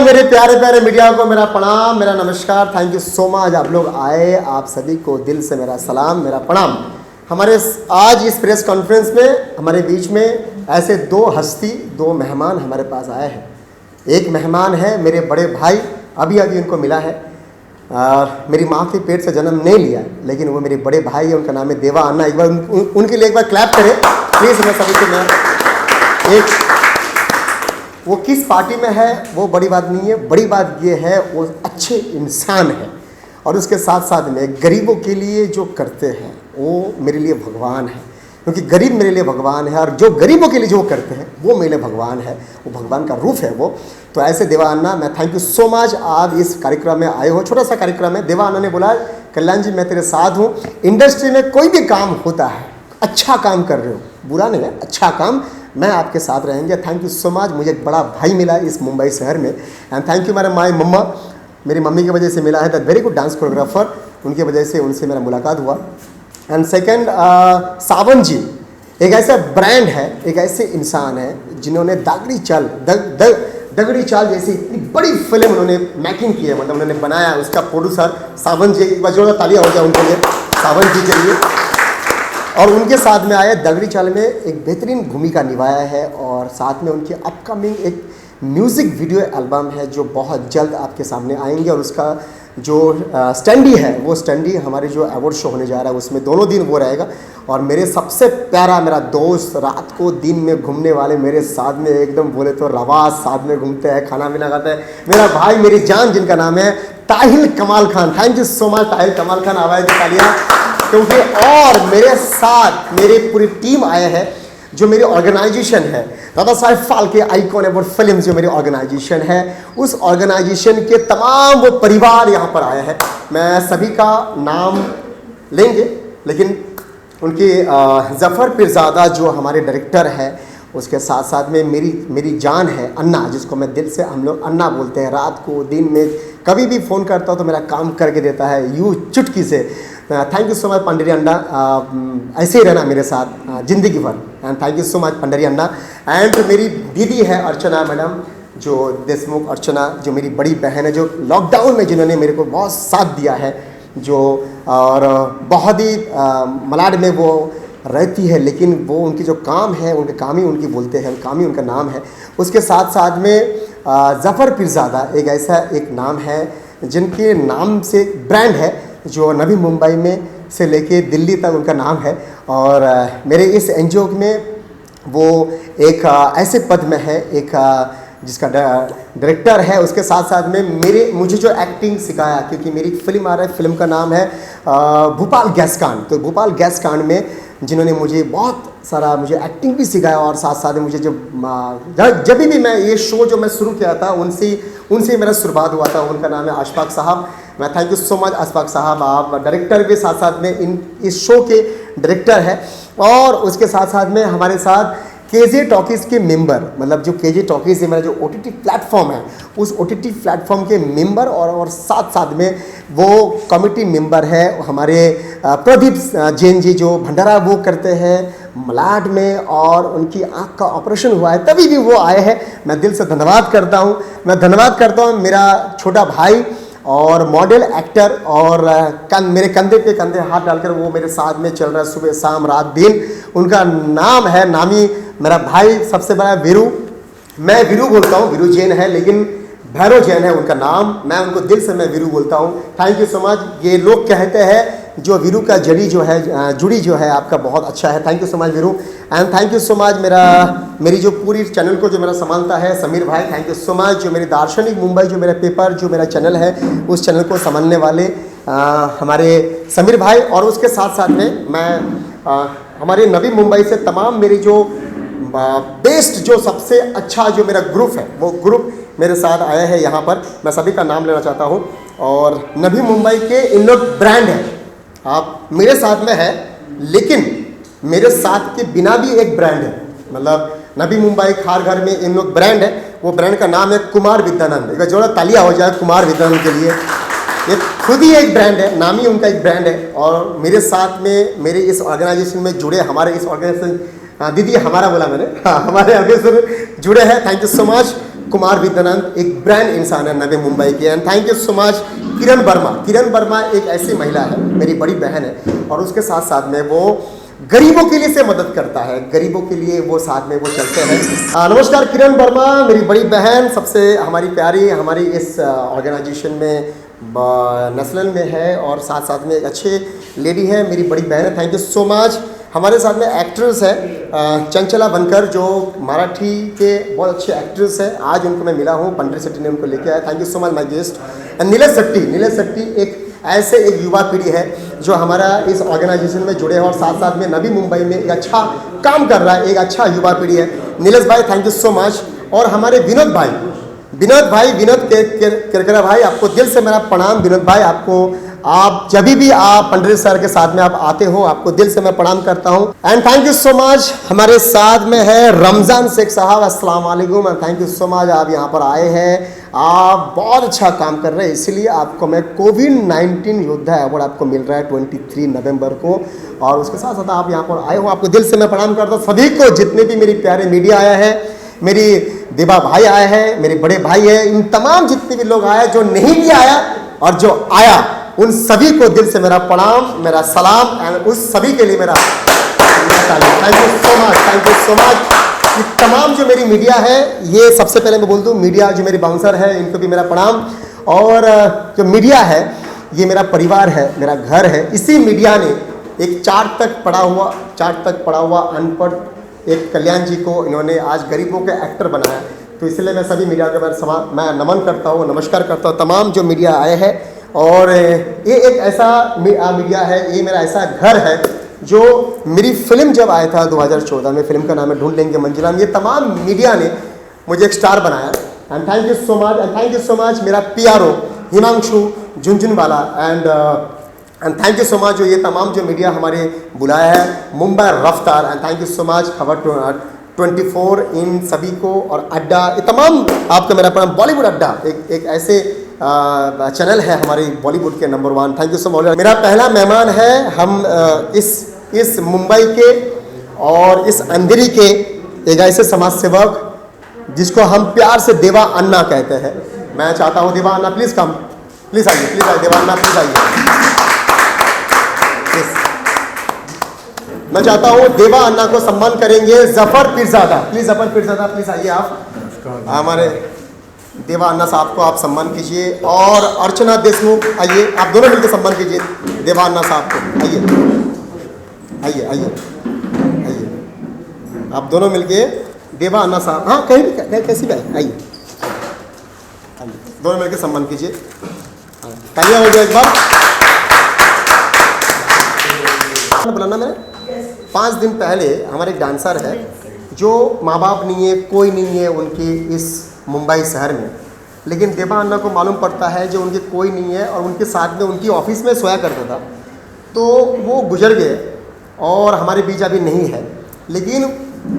All मेरे प्यारे प्यारे मीडिया को मेरा प्रणाम, मेरा नमस्कार। थैंक यू सो मच आप लोग आए, आप सभी को दिल से मेरा सलाम, मेरा प्रणाम। हमारे आज इस प्रेस कॉन्फ्रेंस में हमारे बीच में ऐसे दो हस्ती, दो मेहमान हमारे पास आए हैं। एक मेहमान है मेरे बड़े भाई, अभी अभी उनको मिला है। मेरी माँ के पेट से जन्म नहीं लिया, लेकिन वो मेरे बड़े भाई है, उनका नाम है देवा अन्ना। एक बार उनके लिए एक बार क्लैप करें प्लीज़। मैं सभी को एक वो किस पार्टी में है वो बड़ी बात नहीं है, बड़ी बात ये है वो अच्छे इंसान है और उसके साथ साथ में गरीबों के लिए जो करते हैं वो मेरे लिए भगवान है, क्योंकि गरीब मेरे लिए भगवान है और जो गरीबों के लिए जो करते हैं वो मेरे लिए भगवान है, वो भगवान का रूप है वो। तो ऐसे देवा अन्ना, मैं थैंक यू सो मच आप इस कार्यक्रम में आए हो। छोटा सा कार्यक्रम है। देवा अन्ना ने बोला कल्याण जी मैं तेरे साथ हूँ, इंडस्ट्री में कोई भी काम होता है, अच्छा काम कर रहे हो, बुरा नहीं है, अच्छा काम, मैं आपके साथ रहेंगे। Thank you so much. मुझे एक बड़ा भाई मिला इस मुंबई शहर में, एंड थैंक यू माय मम्मा, मेरी मम्मी की वजह से मिला है, the very good dance choreographer, उनकी वजह से उनसे मेरा मुलाकात हुआ। एंड सेकेंड सावन जी एक ऐसा ब्रांड है, एक ऐसे इंसान है जिन्होंने दगड़ी चाल जैसी इतनी बड़ी फिल्म उन्होंने मेकिंग की है, मतलब उन्होंने बनाया, उसका प्रोड्यूसर सावन जी, एक बार जोरदार तालियां हो जाए उनके लिए, सावन जी के लिए। और उनके साथ में आए दगड़ी चाल में एक बेहतरीन भूमिका निभाया है और साथ में उनकी अपकमिंग एक म्यूज़िक वीडियो एल्बम है जो बहुत जल्द आपके सामने आएंगे। और उसका जो स्टैंडी है वो स्टैंडी हमारे जो अवार्ड शो होने जा रहा है उसमें दोनों दिन वो रहेगा। और मेरे सबसे प्यारा मेरा दोस्त, रात को दिन में घूमने वाले मेरे साथ में, एकदम बोले तो रवाज, साथ में घूमते हैं, खाना पीना खाते हैं, मेरा भाई मेरी जान, जिनका नाम है ताहिल कमाल Khan. Thank you so much Tahil कमाल खान, आवाज़ तालियां। क्योंकि और मेरे साथ मेरी पूरी टीम आए हैं, जो मेरी ऑर्गेनाइजेशन है Dada Saheb Phalke icon award film, जो मेरी ऑर्गेनाइजेशन है, उस ऑर्गेनाइजेशन के तमाम वो परिवार यहाँ पर आए हैं। मैं सभी का नाम लेंगे, लेकिन उनके जफ़र पीरज़ादा जो हमारे डायरेक्टर है, उसके साथ साथ में मेरी जान है अन्ना, जिसको मैं दिल से हम लोग अन्ना बोलते हैं। रात को दिन में कभी भी फ़ोन करता हूँ तो मेरा काम करके देता है यूँ चुटकी से। Thank you so much Pandari Anna, ऐसे ही रहना मेरे साथ ज़िंदगी भर। And thank you so much Pandari Anna. And मेरी दीदी है अर्चना मैडम, जो देशमुख अर्चना, जो मेरी बड़ी बहन है, जो लॉकडाउन में जिन्होंने मेरे को बहुत साथ दिया है, जो और बहुत ही मलाड में वो रहती है, लेकिन वो उनकी जो काम है, उनके काम ही उनकी बोलते हैं, काम ही उनका नाम है। उसके साथ साथ में जफ़र पीरज़ादा एक ऐसा एक नाम है जिनके नाम से ब्रांड है, जो नवी मुंबई में से लेके दिल्ली तक उनका नाम है। और मेरे इस एनजीओ में वो एक ऐसे पद में है, एक जिसका डायरेक्टर है। उसके साथ साथ में मुझे जो एक्टिंग सिखाया, क्योंकि मेरी फिल्म आ रहा है, फिल्म का नाम है भोपाल गैस कांड। तो भोपाल गैस कांड में जिन्होंने मुझे बहुत सारा मुझे एक्टिंग भी सिखाया, और साथ साथ मुझे जब भी मैं ये शो जो मैं शुरू किया था उनसे मेरा शुरुआत हुआ था। उनका नाम है अशफाक साहब। मैं thank you so much Ashfaq साहब, आप डायरेक्टर भी साथ साथ में इस शो के डायरेक्टर है। और उसके साथ साथ में हमारे साथ केजे टॉकीज़ के मेंबर, मतलब जो केजे टॉकीज़ है मेरा जो ओटीटी प्लेटफॉर्म है, उस ओटीटी प्लेटफॉर्म के मेंबर, और साथ साथ में वो कमिटी मेंबर है हमारे प्रदीप जैन जी, जो भंडारा वो करते हैं मलाड में, और उनकी आँख का ऑपरेशन हुआ है तभी भी वो आए हैं। मैं दिल से धन्यवाद करता हूँ। मैं धन्यवाद करता हूँ मेरा छोटा भाई और मॉडल एक्टर, और मेरे कंधे पे कंधे हाथ डालकर वो मेरे साथ में चल रहा है सुबह शाम रात दिन। उनका नाम है नामी, मेरा भाई सबसे बड़ा वीरू, मैं वीरू बोलता हूँ, वीरू जैन है लेकिन भैरव जैन है उनका नाम, मैं उनको दिल से मैं वीरू बोलता हूँ। Thank you so much. ये लोग कहते हैं जो वीरू का जुड़ी जो है आपका बहुत अच्छा है। Thank you so much Veeru. And thank you so much मेरी जो पूरी चैनल को जो मेरा संभालता है समीर भाई, थैंक यू सो मच। जो मेरी दार्शनिक मुंबई जो मेरा पेपर जो मेरा चैनल है, उस चैनल को संभालने वाले हमारे समीर भाई। और उसके साथ साथ में मैं हमारे नवी मुंबई से तमाम मेरी जो बेस्ट जो सबसे अच्छा जो मेरा ग्रुप है, वो ग्रुप मेरे साथ आया है यहाँ पर। मैं सभी का नाम लेना चाहता हूँ। और नवी मुंबई के इन लोग ब्रांड है, आप मेरे साथ में है, लेकिन मेरे साथ के बिना भी एक ब्रांड है, मतलब नवी मुंबई खार घर में इन लोग ब्रांड है। वो ब्रांड का नाम है कुमार विद्यानंद। एक जोड़ा तालियां हो जाए कुमार विद्यानंद के लिए। ये खुद ही एक ब्रांड है, नाम ही उनका एक ब्रांड है। और मेरे साथ में मेरे इस ऑर्गेनाइजेशन में जुड़े हमारे इस ऑर्गेनाइजेशन दीदी हमारा बोला मैंने, हाँ हमारे ऑर्गेनाइजेशन जुड़े हैं। Thank you so much. Kumar Vidyanand एक ब्रांड इंसान है नवी मुंबई की। And thank you so much Kiran Verma. Kiran Verma एक ऐसी महिला है, मेरी बड़ी बहन है, और उसके साथ साथ में वो गरीबों के लिए से मदद करता है, गरीबों के लिए वो साथ में वो चलते हैं। नमस्कार किरण वर्मा, मेरी बड़ी बहन, सबसे हमारी प्यारी, हमारी इस ऑर्गेनाइजेशन में नेशनल में है और साथ साथ में एक अच्छे लेडी है, मेरी बड़ी बहन है। Thank you so much. हमारे साथ में एक्ट्रेस है चंचला बनकर, जो मराठी के बहुत अच्छे एक्ट्रेस है। आज उनको मैं मिला हूँ, पंडरी सेट्टी ने उनको लेके आया। Thank you so much my guest. Nilesh Shetty, Nilesh Shetty एक ऐसे एक युवा पीढ़ी है जो हमारा इस ऑर्गेनाइजेशन में जुड़े हैं और साथ साथ में नवी मुंबई में एक अच्छा काम कर रहा है, एक अच्छा युवा पीढ़ी है। नीलेश भाई थैंक यू सो मच। और हमारे विनोद भाई, विनोद केरकेरा भाई, आपको दिल से मेरा प्रणाम। विनोद भाई, आपको आप जब भी आप पंडित सर के साथ में आप आते हो, आपको दिल से मैं प्रणाम करता हूं। And thank you so much. हमारे साथ में है रमजान शेख साहब, अस्सलाम वालेकुम। And thank you so much, आप यहां पर आए हैं, आप बहुत अच्छा काम कर रहे हैं, इसलिए आपको मैं कोविड-19 योद्धा अवार्ड आपको मिल रहा है 23 नवंबर को। और उसके साथ साथ आप यहाँ पर आए हो, आपको दिल से मैं प्रणाम करता हूँ। सभी को, जितने भी मेरी प्यारे मीडिया आया है, मेरी देवा भाई आए हैं, मेरे बड़े भाई हैं, इन तमाम जितने भी लोग आए, जो नहीं भी आया और जो आया, उन सभी को दिल से मेरा प्रणाम, मेरा सलाम। एंड उस सभी के लिए मेरा thank you so much, thank you so much. ये तमाम जो मेरी मीडिया है, ये सबसे पहले मैं बोल दूं, मीडिया जो मेरे बाउंसर है, इनको भी मेरा प्रणाम। और जो मीडिया है, ये मेरा परिवार है, मेरा घर है। इसी मीडिया ने एक चार तक पढ़ा हुआ अनपढ़ एक कल्याण जी को इन्होंने आज गरीबों के एक्टर बनाया। तो इसलिए मैं सभी मीडिया के मैं नमन करता हूँ, नमस्कार करता हूँ, तमाम जो मीडिया आए हैं। और ये एक ऐसा मीडिया है, ये मेरा ऐसा घर है जो मेरी फिल्म जब आया था 2014 में, फिल्म का नाम है ढूंढ लेंगे मंजिला, ये तमाम मीडिया ने मुझे एक स्टार बनाया। And thank you so much, and thank you so much मेरा PRO Himanshu Jhunjhunwala. And thank you so much जो ये तमाम जो मीडिया हमारे बुलाया है, मुंबई रफ्तार। And thank you so much खबर 24, इन सभी को, और अड्डा, ये तमाम आपका मेरा प्रणाम। बॉलीवुड अड्डा एक ऐसे चैनल है हमारे बॉलीवुड के number 1। Thank you so much. मेरा पहला मेहमान है, हम इस मुंबई के और इस अंधेरी के एक ऐसे समाज सेवक जिसको हम प्यार से देवा अन्ना कहते हैं। मैं चाहता हूँ देवा अन्ना प्लीज़ कम, प्लीज़ आइए, प्लीज़ आइए देवा अन्ना, प्लीज़ आइए। मैं चाहता हूँ देवा अन्ना को सम्मान करेंगे जफर पीरजादा, प्लीज़ जफर पीरजादा प्लीज़ आइए आप, हमारे देवा अन्ना साहब को आप सम्मान कीजिए। और अर्चना देशमुख आइए, आप दोनों मिलकर सम्मान कीजिए देवा अन्ना साहब को। आइए आइए आइए आइए, आप दोनों मिलके देवा अन्ना साहब, हाँ कहीं भी कैसी भी आइए, दोनों मिलकर सम्मान कीजिए। तालियां हो जाए एक बार। बुलाना मैं 5 दिन पहले हमारे एक डांसर है जो माँ बाप नहीं है, कोई नहीं है उनकी इस मुंबई शहर में, लेकिन देवा अन्ना को मालूम पड़ता है जो उनके कोई नहीं है और उनके साथ में उनकी ऑफिस में सोया करता था, तो वो गुजर गए और हमारे बीच अभी नहीं है। लेकिन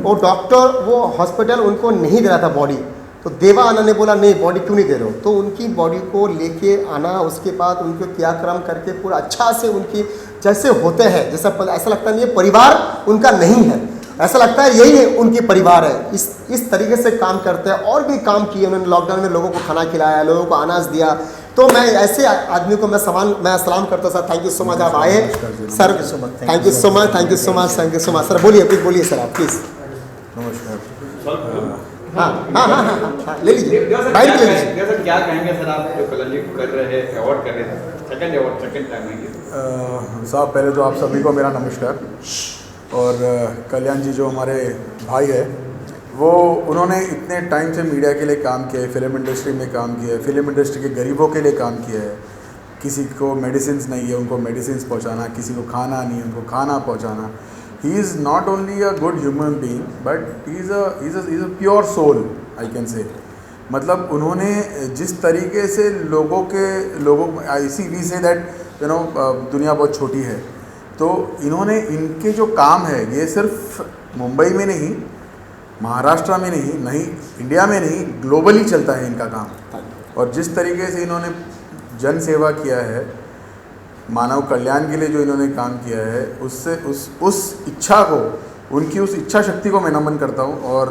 वो डॉक्टर, वो हॉस्पिटल उनको नहीं दे रहा था बॉडी, तो देवा अन्ना ने बोला नहीं बॉडी क्यों नहीं दे रहे हो, तो उनकी बॉडी को लेके आना, उसके बाद उनको क्रियाक्रम करके पूरा अच्छा से उनकी जैसे होते हैं, जैसा ऐसा लगता नहीं है परिवार उनका नहीं है, ऐसा लगता है यही है उनकी परिवार है, इस तरीके से काम करते हैं। और भी काम किए उन्होंने, लॉकडाउन में लोगों को खाना खिलाया, लोगों को अनाज दिया। तो मैं ऐसे आदमी को मैं सलाम करता हूँ। Sir thank you so much, आप आए sir, thank you so much, thank you so much, thank you so much. Sir बोलिए, प्लीज बोलिए सर आप प्लीज़। नमस्कार। हाँ हाँ हाँ हाँ ले लीजिए, बाइट ले लीजिए। सर क्या कहेंगे सर, आप जो कल्याण जी कर रहे हैं, अवार्ड कर रहे हैं, सेकंड टाइम है ये। साहब पहले तो आप सभी को मेरा नमस्कार। और कल्याण जी जो हमारे भाई है, वो उन्होंने इतने टाइम से मीडिया के लिए काम किया है, फिल्म इंडस्ट्री में काम किया है, फिल्म इंडस्ट्री के गरीबों के लिए काम किया है। किसी को मेडिसिन नहीं है, उनको मेडिसिन पहुंचाना, किसी को खाना नहीं है, उनको खाना पहुंचाना। He is not only a good human being but he is a pure soul, I can say. मतलब उन्होंने जिस तरीके से लोगों इसी we say that you know दुनिया बहुत छोटी है, तो इन्होंने इनके जो काम है ये सिर्फ मुंबई में नहीं, महाराष्ट्र में नहीं इंडिया में नहीं, ग्लोबली चलता है इनका काम। और जिस तरीके से इन्होंने जन सेवा किया है, मानव कल्याण के लिए जो इन्होंने काम किया है, उससे उस इच्छा को, उनकी उस इच्छा शक्ति को मैं नमन करता हूँ। और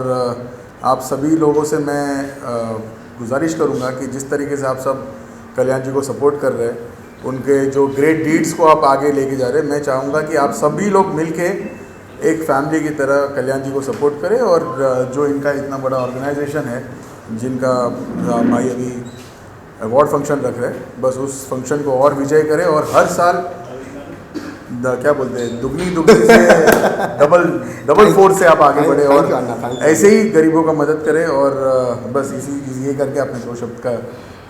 आप सभी लोगों से मैं गुजारिश करूँगा कि जिस तरीके से आप सब कल्याण जी को सपोर्ट कर रहे हैं, उनके जो ग्रेट डीड्स को आप आगे लेके जा रहे हैं, मैं चाहूँगा कि आप सभी लोग मिलके एक फैमिली की तरह कल्याण जी को सपोर्ट करें। और जो इनका इतना बड़ा ऑर्गेनाइजेशन है, जिनका भाई अभी अवार्ड फंक्शन रख रहे हैं, बस उस फंक्शन को और विजय करें और हर साल क्या बोलते हैं, दुगनी से डबल फोर्स से आप आगे बढ़े और ऐसे ही गरीबों का मदद करें। और बस इसी ये करके अपने 2 शब्द का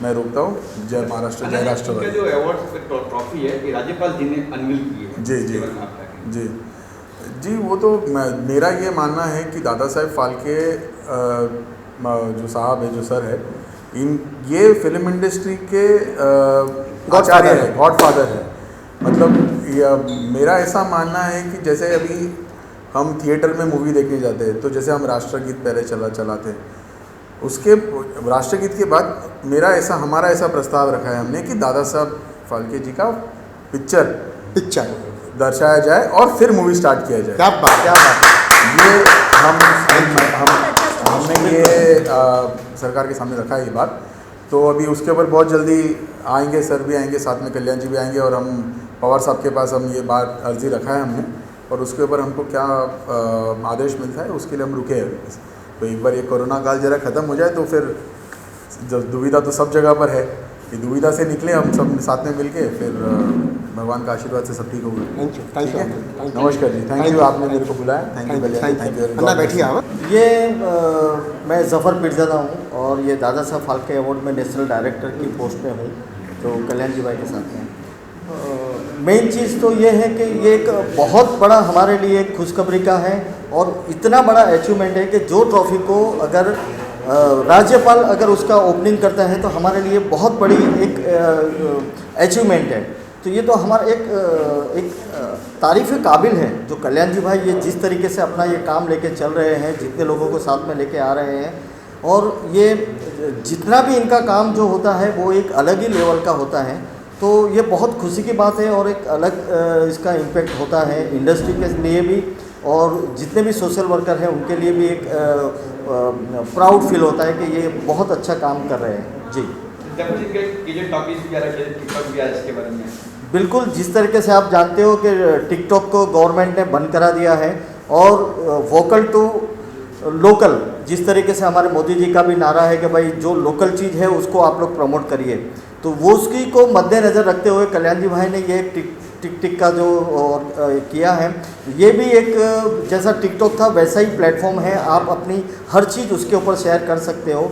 मैं रोकता हूँ। जय महाराष्ट्र, जय राष्ट्र। जो अवार्ड ट्रॉफी है ये राज्यपाल जी ने अनवील की है। जी जी जी जी, वो तो मेरा ये मानना है कि दादा साहेब फाल्के जो साहब है, जो सर है, ये फिल्म इंडस्ट्री के आचार्य है, गॉडफादर है। मतलब मेरा ऐसा मानना है कि जैसे अभी हम थिएटर में मूवी देखने जाते हैं, तो जैसे हम राष्ट्रगीत पहले चलाते हैं, उसके राष्ट्रगीत के बाद हमारा ऐसा प्रस्ताव रखा है हमने कि दादा साहब फाल्के जी का पिक्चर दर्शाया जाए और फिर मूवी स्टार्ट किया जाए। क्या बात। ये हमने ये सरकार के सामने रखा है ये बात। तो अभी उसके ऊपर बहुत जल्दी आएंगे, सर भी आएंगे, साथ में कल्याण जी भी आएंगे, और हम पवार साहब के पास हम ये बात अर्जी रखा है हमने, और उसके ऊपर हमको क्या आदेश मिलता है उसके लिए हम रुके हैं। तो एक बार ये कोरोना काल जरा ख़त्म हो जाए तो फिर जब दुविधा तो सब जगह पर है, ये दुविधा से निकले हम सब साथ में मिलके, फिर भगवान का आशीर्वाद से सब ठीक होगा। Thank you. नमस्कार जी, थैंक यू, आपने मेरे को बुलाया। Thank you. अन्ना बैठिए आप। ये मैं ज़फ़र पीरज़ादा हूँ और ये दादा साहब फाल्के अवार्ड में नेशनल डायरेक्टर की पोस्ट में हूँ, जो कल्याण जी भाई के साथ हैं। मेन चीज़ तो ये है कि ये एक बहुत बड़ा हमारे लिए खुशखबरी का है, और इतना बड़ा अचीवमेंट है कि जो ट्रॉफ़ी को अगर राज्यपाल अगर उसका ओपनिंग करता है तो हमारे लिए बहुत बड़ी एक अचीवमेंट है। तो ये तो हमारा एक तारीफ़ काबिल है जो कल्याण जी भाई ये जिस तरीके से अपना ये काम लेके चल रहे हैं, जितने लोगों को साथ में लेके आ रहे हैं, और ये जितना भी इनका काम जो होता है वो एक अलग ही लेवल का होता है। तो ये बहुत खुशी की बात है और एक अलग इसका इम्पेक्ट होता है इंडस्ट्री के लिए भी, और जितने भी सोशल वर्कर हैं उनके लिए भी एक प्राउड फील होता है कि ये बहुत अच्छा काम कर रहे हैं। जी बिल्कुल, जिस तरीके से आप जानते हो कि टिकटॉक को गवर्नमेंट ने बंद करा दिया है, और वोकल टू लोकल, जिस तरीके से हमारे मोदी जी का भी नारा है कि भाई जो लोकल चीज़ है उसको आप लोग प्रमोट करिए, तो वो उसकी को मद्देनज़र रखते हुए कल्याण जी भाई ने ये टिक का जो किया है, ये भी एक जैसा टिकटॉक था वैसा ही प्लेटफॉर्म है, आप अपनी हर चीज़ उसके ऊपर शेयर कर सकते हो।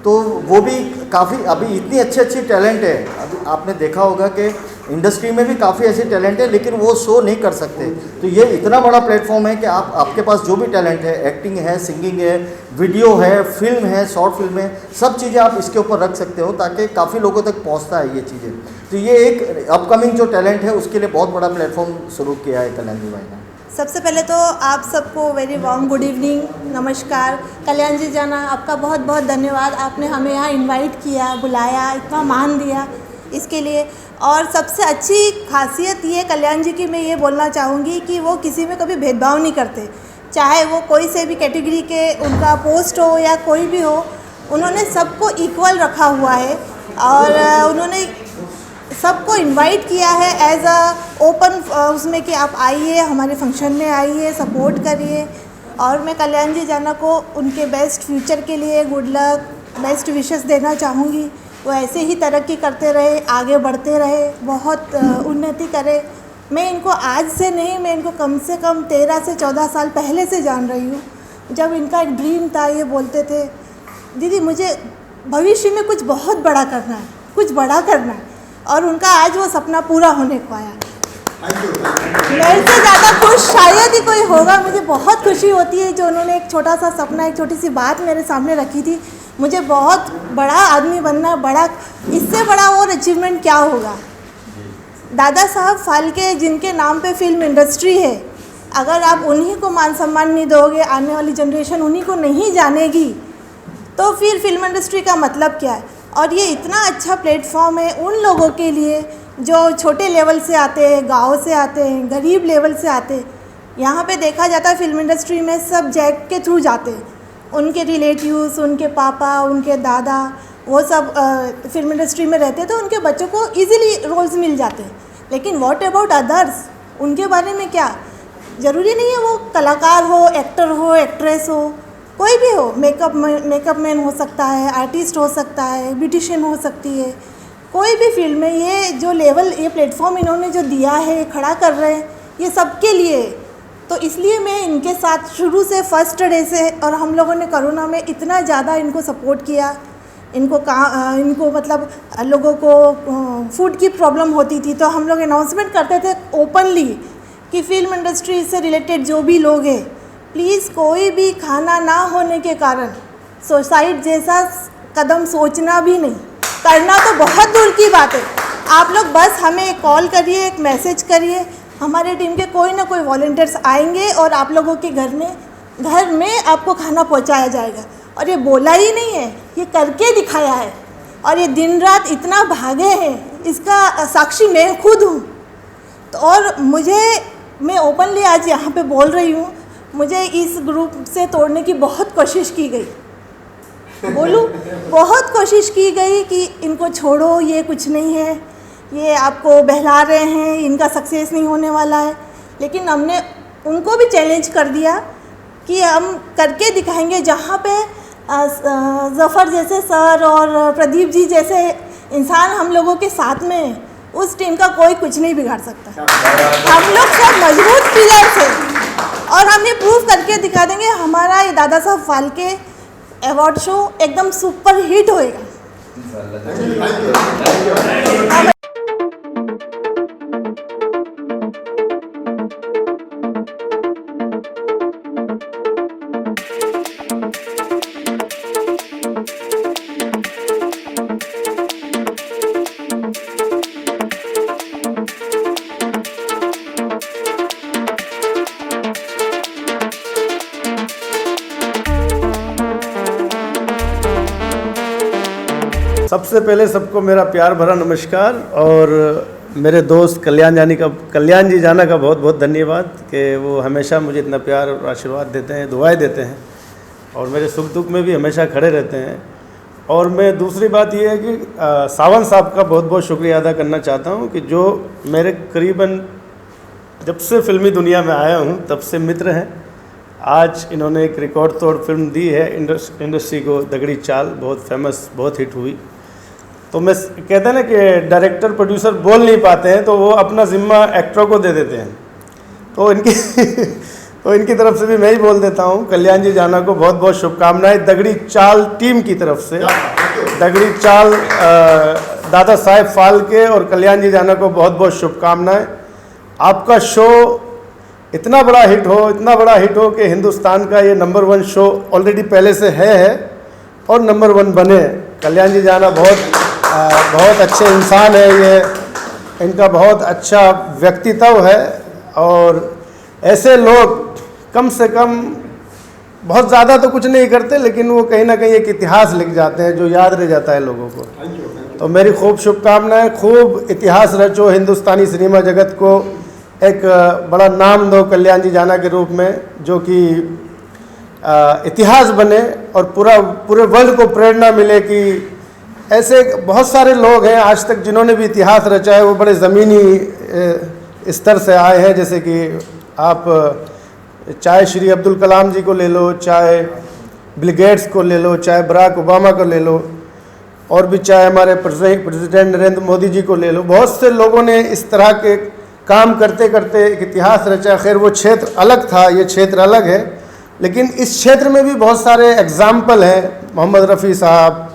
तो वो भी काफ़ी अभी इतनी अच्छी टैलेंट है, अभी आपने देखा होगा कि इंडस्ट्री में भी काफ़ी ऐसे टैलेंट है लेकिन वो शो नहीं कर सकते। तो ये इतना बड़ा प्लेटफॉर्म है कि आपके पास जो भी टैलेंट है, एक्टिंग है, सिंगिंग है, वीडियो है, फिल्म है, शॉर्ट फिल्म है, सब चीज़ें आप इसके ऊपर रख सकते हो ताकि काफ़ी लोगों तक पहुंचता है ये चीज़ें। तो ये एक अपकमिंग जो टैलेंट है उसके लिए बहुत बड़ा प्लेटफॉर्म शुरू किया है कल्याण जी भाई ने। सबसे पहले तो आप सबको वेरी वार्म गुड इवनिंग, नमस्कार। कल्याण जी जाना, आपका बहुत बहुत धन्यवाद, आपने हमें यहाँ इनवाइट किया, बुलाया, इतना मान दिया इसके लिए। और सबसे अच्छी खासियत ये कल्याण जी की मैं ये बोलना चाहूँगी कि वो किसी में कभी भेदभाव नहीं करते, चाहे वो कोई से भी कैटेगरी के उनका पोस्ट हो या कोई भी हो, उन्होंने सबको इक्वल रखा हुआ है और उन्होंने सबको इनवाइट किया है एज अ ओपन उसमें कि आप आइए, हमारे फंक्शन में आइए, सपोर्ट करिए। और मैं कल्याण जी जाना को उनके बेस्ट फ्यूचर के लिए गुड लक, बेस्ट विशेस देना चाहूँगी। वो ऐसे ही तरक्की करते रहे, आगे बढ़ते रहे, बहुत उन्नति करे। मैं इनको आज से नहीं, मैं इनको कम से कम 13 से 14 साल पहले से जान रही हूँ। जब इनका एक ड्रीम था, ये बोलते थे दीदी मुझे भविष्य में कुछ बहुत बड़ा करना है, कुछ बड़ा करना है, और उनका आज वो सपना पूरा होने को आया। मेरे से ज़्यादा खुश शायद ही कोई होगा। मुझे बहुत खुशी होती है जो उन्होंने एक छोटा सा सपना, एक छोटी सी बात मेरे सामने रखी थी। मुझे बहुत बड़ा आदमी बनना, बड़ा, इससे बड़ा और अचीवमेंट क्या होगा। दादा साहब फाल्के जिनके नाम पे फिल्म इंडस्ट्री है, अगर आप उन्हीं को मान सम्मान नहीं दोगे, आने वाली जनरेशन उन्हीं को नहीं जानेगी, तो फिर फिल्म इंडस्ट्री का मतलब क्या है। और ये इतना अच्छा प्लेटफॉर्म है उन लोगों के लिए जो छोटे लेवल से आते हैं, गांव से आते हैं, गरीब लेवल से आते हैं। यहाँ पे देखा जाता है फिल्म इंडस्ट्री में सब जैक के थ्रू जाते हैं, उनके रिलेटिव्स, उनके पापा, उनके दादा, वो सब फिल्म इंडस्ट्री में रहते हैं, तो उनके बच्चों को इजीली रोल्स मिल जाते हैं। लेकिन व्हाट अबाउट अदर्स, उनके बारे में क्या? ज़रूरी नहीं है वो कलाकार हो, एक्टर हो, एक्ट्रेस हो, कोई भी हो, मेकअप मैन हो सकता है, आर्टिस्ट हो सकता है, ब्यूटिशियन हो सकती है, कोई भी फील्ड में ये जो लेवल, ये प्लेटफॉर्म इन्होंने जो दिया है, खड़ा कर रहे हैं, ये सबके लिए। तो इसलिए मैं इनके साथ शुरू से फर्स्ट डे से, और हम लोगों ने कोरोना में इतना ज़्यादा इनको सपोर्ट किया, इनको मतलब लोगों को फूड की प्रॉब्लम होती थी, तो हम लोग अनाउंसमेंट करते थे ओपनली कि फिल्म इंडस्ट्री से रिलेटेड जो भी लोग हैं, प्लीज़ कोई भी खाना ना होने के कारण सुसाइड जैसा कदम सोचना भी नहीं, करना तो बहुत दूर की बात है। आप लोग बस हमें कॉल करिए, एक मैसेज करिए, हमारे टीम के कोई ना कोई वॉलंटियर्स आएंगे और आप लोगों के घर में आपको खाना पहुंचाया जाएगा। और ये बोला ही नहीं है, ये करके दिखाया है, और ये दिन रात इतना भागे हैं, इसका साक्षी मैं खुद हूँ। तो और मैं ओपनली आज यहाँ पे बोल रही हूँ, मुझे इस ग्रुप से तोड़ने की बहुत कोशिश की गई, बहुत कोशिश की गई कि इनको छोड़ो, ये कुछ नहीं है, ये आपको बहला रहे हैं, इनका सक्सेस नहीं होने वाला है। लेकिन हमने उनको भी चैलेंज कर दिया कि हम करके दिखाएंगे। जहाँ पे ज़फ़र जैसे सर और प्रदीप जी जैसे इंसान हम लोगों के साथ में, उस टीम का कोई कुछ नहीं बिगाड़ सकता। हम लोग सब मजबूत पिलर्स हैं और हम ये प्रूव करके दिखा देंगे। हमारा ये दादा साहब फाल्के अवार्ड शो एकदम सुपर हिट होएगा। सबसे पहले सबको मेरा प्यार भरा नमस्कार और मेरे दोस्त कल्याण जी जाना का बहुत बहुत धन्यवाद कि वो हमेशा मुझे इतना प्यार और आशीर्वाद देते हैं, दुआएं देते हैं और मेरे सुख दुख में भी हमेशा खड़े रहते हैं। और मैं दूसरी बात ये है कि सावंत साहब का बहुत बहुत शुक्रिया अदा करना चाहता हूँ कि जो मेरे करीबन जब से फिल्मी दुनिया में आया हूँ तब से मित्र हैं। आज इन्होंने एक रिकॉर्ड तोड़ फिल्म दी है इंडस्ट्री को, दगड़ी चाल, बहुत फेमस, बहुत हिट हुई। तो मैं कहते हैं ना कि डायरेक्टर प्रोड्यूसर बोल नहीं पाते हैं तो वो अपना ज़िम्मा एक्टरों को दे देते हैं। तो इनकी तरफ से भी मैं ही बोल देता हूँ, कल्याण जी जाना को बहुत बहुत शुभकामनाएं दगड़ी चाल टीम की तरफ से। दगड़ी चाल दादा साहेब फाल्के और कल्याण जी जाना को बहुत बहुत शुभकामनाएं। आपका शो इतना बड़ा हिट हो कि हिंदुस्तान का ये नंबर 1 शो ऑलरेडी पहले से है और नंबर 1 बने। कल्याण जी जाना बहुत अच्छे इंसान है, ये इनका बहुत अच्छा व्यक्तित्व है और ऐसे लोग कम से कम बहुत ज़्यादा तो कुछ नहीं करते लेकिन वो कहीं ना कहीं एक इतिहास लिख जाते हैं जो याद रह जाता है लोगों को। तो मेरी खूब शुभकामनाएं, खूब इतिहास रचो, हिंदुस्तानी सिनेमा जगत को एक बड़ा नाम दो कल्याण जी जाना के रूप में, जो कि इतिहास बने और पूरे वर्ल्ड को प्रेरणा मिले कि ऐसे बहुत सारे लोग हैं आज तक जिन्होंने भी इतिहास रचा है, वो बड़े ज़मीनी स्तर से आए हैं। जैसे कि आप चाहे श्री अब्दुल कलाम जी को ले लो, चाहे बिल गेट्स को ले लो, चाहे बराक ओबामा को ले लो, और भी चाहे हमारे प्रेसिडेंट नरेंद्र मोदी जी को ले लो। बहुत से लोगों ने इस तरह के काम करते करते एक इतिहास रचा। खैर वो क्षेत्र अलग था, ये क्षेत्र अलग है, लेकिन इस क्षेत्र में भी बहुत सारे एग्जाम्पल हैं। मोहम्मद रफ़ी साहब,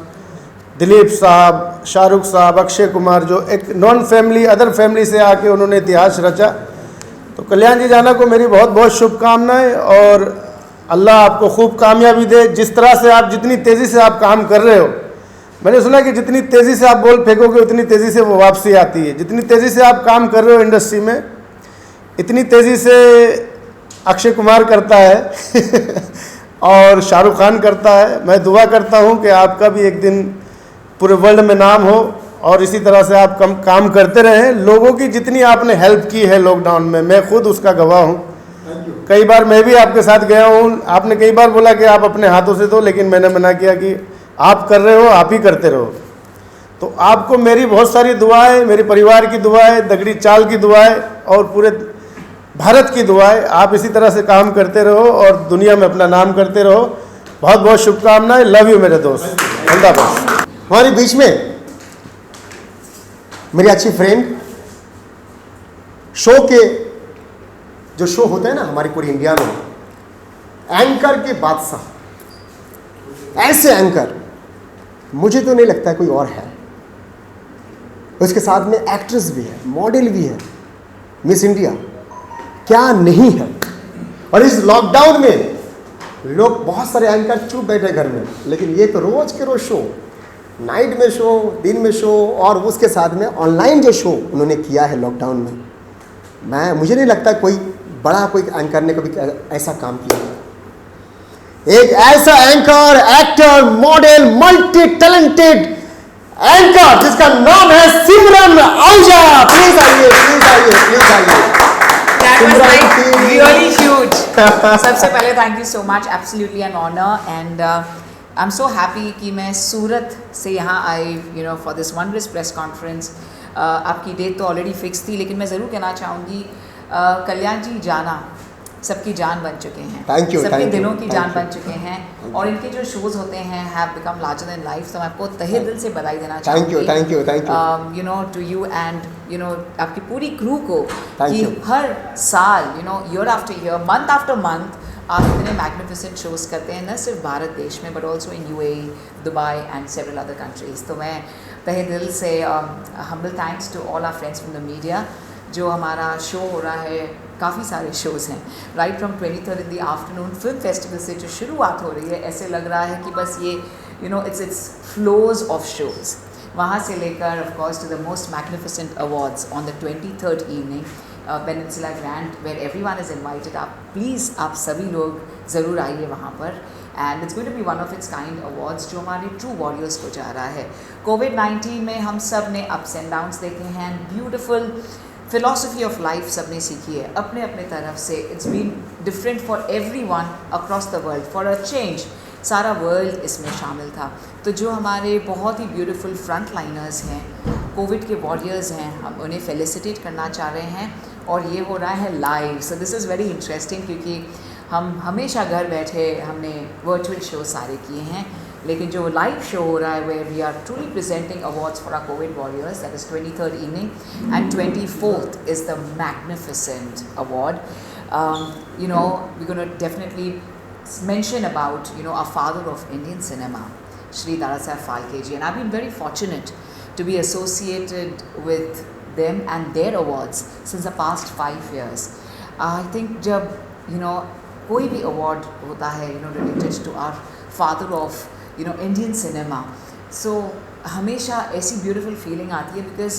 दिलीप साहब, शाहरुख साहब, अक्षय कुमार, जो एक अदर फैमिली से आके उन्होंने इतिहास रचा। तो कल्याण जी जाना को मेरी बहुत बहुत शुभकामनाएं और अल्लाह आपको खूब कामयाबी दे। जिस तरह से आप, जितनी तेज़ी से आप काम कर रहे हो, मैंने सुना कि जितनी तेज़ी से आप बॉल फेंकोगे उतनी तेज़ी से वो वापसी आती है। जितनी तेज़ी से आप काम कर रहे हो इंडस्ट्री में, इतनी तेज़ी से अक्षय कुमार करता है और शाहरुख खान करता है। मैं दुआ करता हूँ कि आपका भी एक दिन पूरे वर्ल्ड में नाम हो और इसी तरह से आप काम करते रहें। लोगों की जितनी आपने हेल्प की है लॉकडाउन में, मैं खुद उसका गवाह हूँ। कई बार मैं भी आपके साथ गया हूँ, आपने कई बार बोला कि आप अपने हाथों से दो, लेकिन मैंने मना किया कि आप कर रहे हो, आप ही करते रहो। तो आपको मेरी बहुत सारी दुआएं, मेरे परिवार की दुआएं, दगड़ी चाल की दुआएं और पूरे भारत की दुआएं, आप इसी तरह से काम करते रहो और दुनिया में अपना नाम करते रहो। बहुत बहुत शुभकामनाएं। लव यू मेरे दोस्त। जिंदाबाद। हमारे बीच में मेरी अच्छी फ्रेंड, शो के जो शो होते हैं ना हमारी पूरी इंडिया में, एंकर के बादशाह, ऐसे एंकर मुझे तो नहीं लगता कोई और है। उसके साथ में एक्ट्रेस भी है, मॉडल भी है, मिस इंडिया, क्या नहीं है। और इस लॉकडाउन में लोग, बहुत सारे एंकर चुप बैठे घर में, लेकिन ये तो रोज के रोज शो, नाइट में शो, दिन में शो, और उसके साथ में ऑनलाइन जो शो उन्होंने किया है लॉकडाउन में, मुझे नहीं लगता कोई बड़ा कोई एंकर ने कभी ऐसा काम किया है। एक ऐसा anchor, actor, model, multi talented anchor जिसका नाम है सिमरन आहूजा। प्लीज आइए, प्लीज आइए, प्लीज आइए। That was like really huge. सबसे पहले thank you so much, absolutely an honour, and I am so happy कि मैं सूरत से यहाँ आई, you know, for this wondrous press conference. आपकी डेट तो ऑलरेडी फिक्स थी, लेकिन मैं ज़रूर कहना चाहूँगी कल्याण जी जाना सबकी जान बन चुके हैं। Thank you, सबके thank you, दिलों की thank जान you. बन चुके हैं, और इनके जो शोज़ होते हैं have become larger than life. तो मैं आपको तहे दिल से बधाई देना थैंक चाहूँगी। You, thank you, thank you. You know, to you and you know आपकी पूरी क्रू को, Thank कि you. हर साल, you know, year after year, month after month आप इतने मैग्निफिसेंट शोज़ करते हैं, न सिर्फ भारत देश में but also in UAE, Dubai and several other countries. तो मैं तहे दिल से humble thanks to all our friends from the media. जो हमारा शो हो रहा है, काफ़ी सारे शोज़ हैं, right from 23rd in the afternoon film festival से जो शुरुआत हो रही है, ऐसे लग रहा है कि बस ये, you know, it's flows of shows, वहाँ से लेकर of course to the most magnificent awards on the 23rd evening, Peninsula Grand, where everyone is invited. आप प्लीज़, आप सभी लोग ज़रूर आइए वहाँ पर, and it's going to be one of its kind awards जो हमारे ट्रू वॉरियर्स को जा रहा है। कोविड-19 में हम सब ने अप्स एंड डाउन्स देखे हैं, ब्यूटिफुल फिलॉसफी ऑफ लाइफ सब ने सीखी है अपने अपने तरफ से। It's been different for everyone across the world, for a change सारा वर्ल्ड इसमें शामिल था। तो जो हमारे बहुत ही ब्यूटीफुल फ्रंट लाइनर्स हैं, कोविड के वॉरियर्स हैं, हम उन्हें फेलिसिटेट करना चाह रहे हैं, और ये हो रहा है live. So this is very interesting, क्योंकि हम हमेशा घर बैठे हमने वर्चुअल शो सारे किए हैं, लेकिन जो लाइव शो हो रहा है, where we are truly presenting awards for our Covid warriors, that is 23rd evening, and 24th is the magnificent award. You know, we gonna definitely mention about, you know, our father of Indian cinema, Shri Dadasaheb Phalke ji, and I've been very fortunate to be associated with them and their awards since the past 5 years. I think जब, you know, कोई भी award होता है, you know, related to our father of, you know, Indian cinema, so हमेशा ऐसी beautiful feeling आती है, because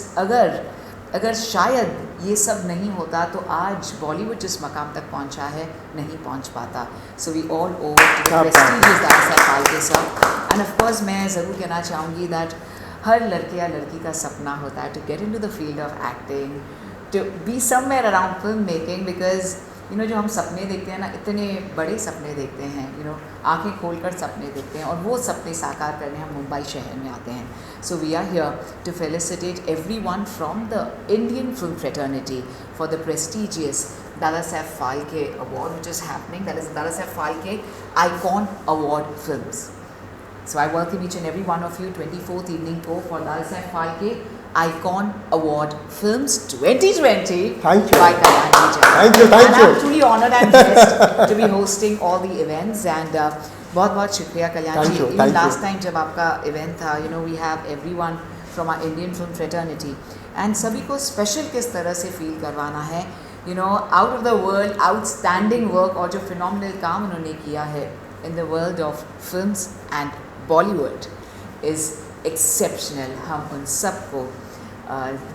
अगर शायद ये सब नहीं होता तो आज बॉलीवुड जिस मकाम तक पहुंचा है नहीं पहुंच पाता। So we all owe to the prestigious Dadasaheb Phalke sir. And of course मैं ज़रूर कहना चाहूँगी दैट हर लड़के या लड़की का सपना होता है to get into the field of acting, to be somewhere around film making, because you know, जो हम सपने देखते हैं ना, इतने बड़े सपने देखते हैं, यू नो, आंखें खोलकर सपने देखते हैं, और वो सपने साकार करने हम मुंबई शहर में आते हैं। So we are here to felicitate everyone from the Indian film fraternity for the prestigious Dadasaheb Phalke Award, which is happening. That is Dadasaheb Phalke Icon Award Films. So I welcome each and every one of you 24th evening को for Dadasaheb Phalke Icon Award Films 2020. Thank you. By Kalyan ji. Thank you, thank and you. I'm truly honored and blessed to be hosting all the events, and बहुत बहुत शुक्रिया कल्याण Thank ji. you, Even thank you. last time जब आपका event था, you know, we have everyone from our Indian film fraternity, and सभी को special किस तरह से feel करवाना है, you know, out of the world outstanding work, और जो phenomenal काम उन्होंने किया है in the world of films and Bollywood is exceptional। हम उन सबको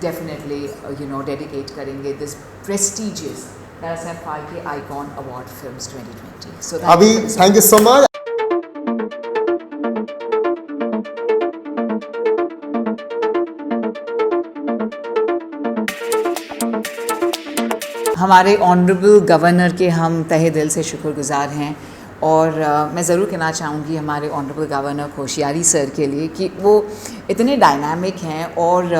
definitely you know, dedicate करेंगे this prestigious Dadasaheb Phalke Icon Award Films 2020। So अभी थैंक यू सो मच। हमारे ऑनरेबल गवर्नर के हम तहे दिल से शुक्रगुजार हैं और मैं ज़रूर कहना चाहूँगी हमारे ऑनरेबल गवर्नर होशियारी सर के लिए कि वो इतने डायनामिक हैं और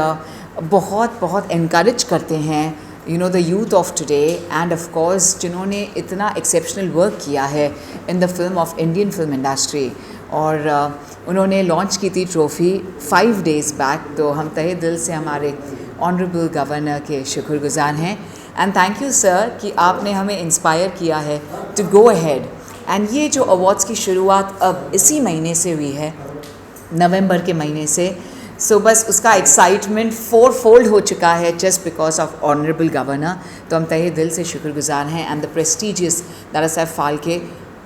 बहुत बहुत इनकरेज करते हैं you know the youth of today and of course जिन्होंने इतना एक्सेप्शनल वर्क किया है in the film of Indian film industry और उन्होंने लॉन्च की थी ट्रॉफ़ी 5 days बैक। तो हम तहे दिल से हमारे ऑनरेबल गवर्नर के शुक्रगुजार हैं एंड थैंक यू सर कि आपने हमें इंस्पायर किया है टू गो अहेड एंड ये जो अवार्ड्स की शुरुआत अब इसी महीने से हुई है, नवंबर के महीने से, सो बस उसका एक्साइटमेंट 4-fold हो चुका है just because of honourable governor. तो हम तहे दिल से शुक्रगुजार हैं and the prestigious Dada Saheb Phalke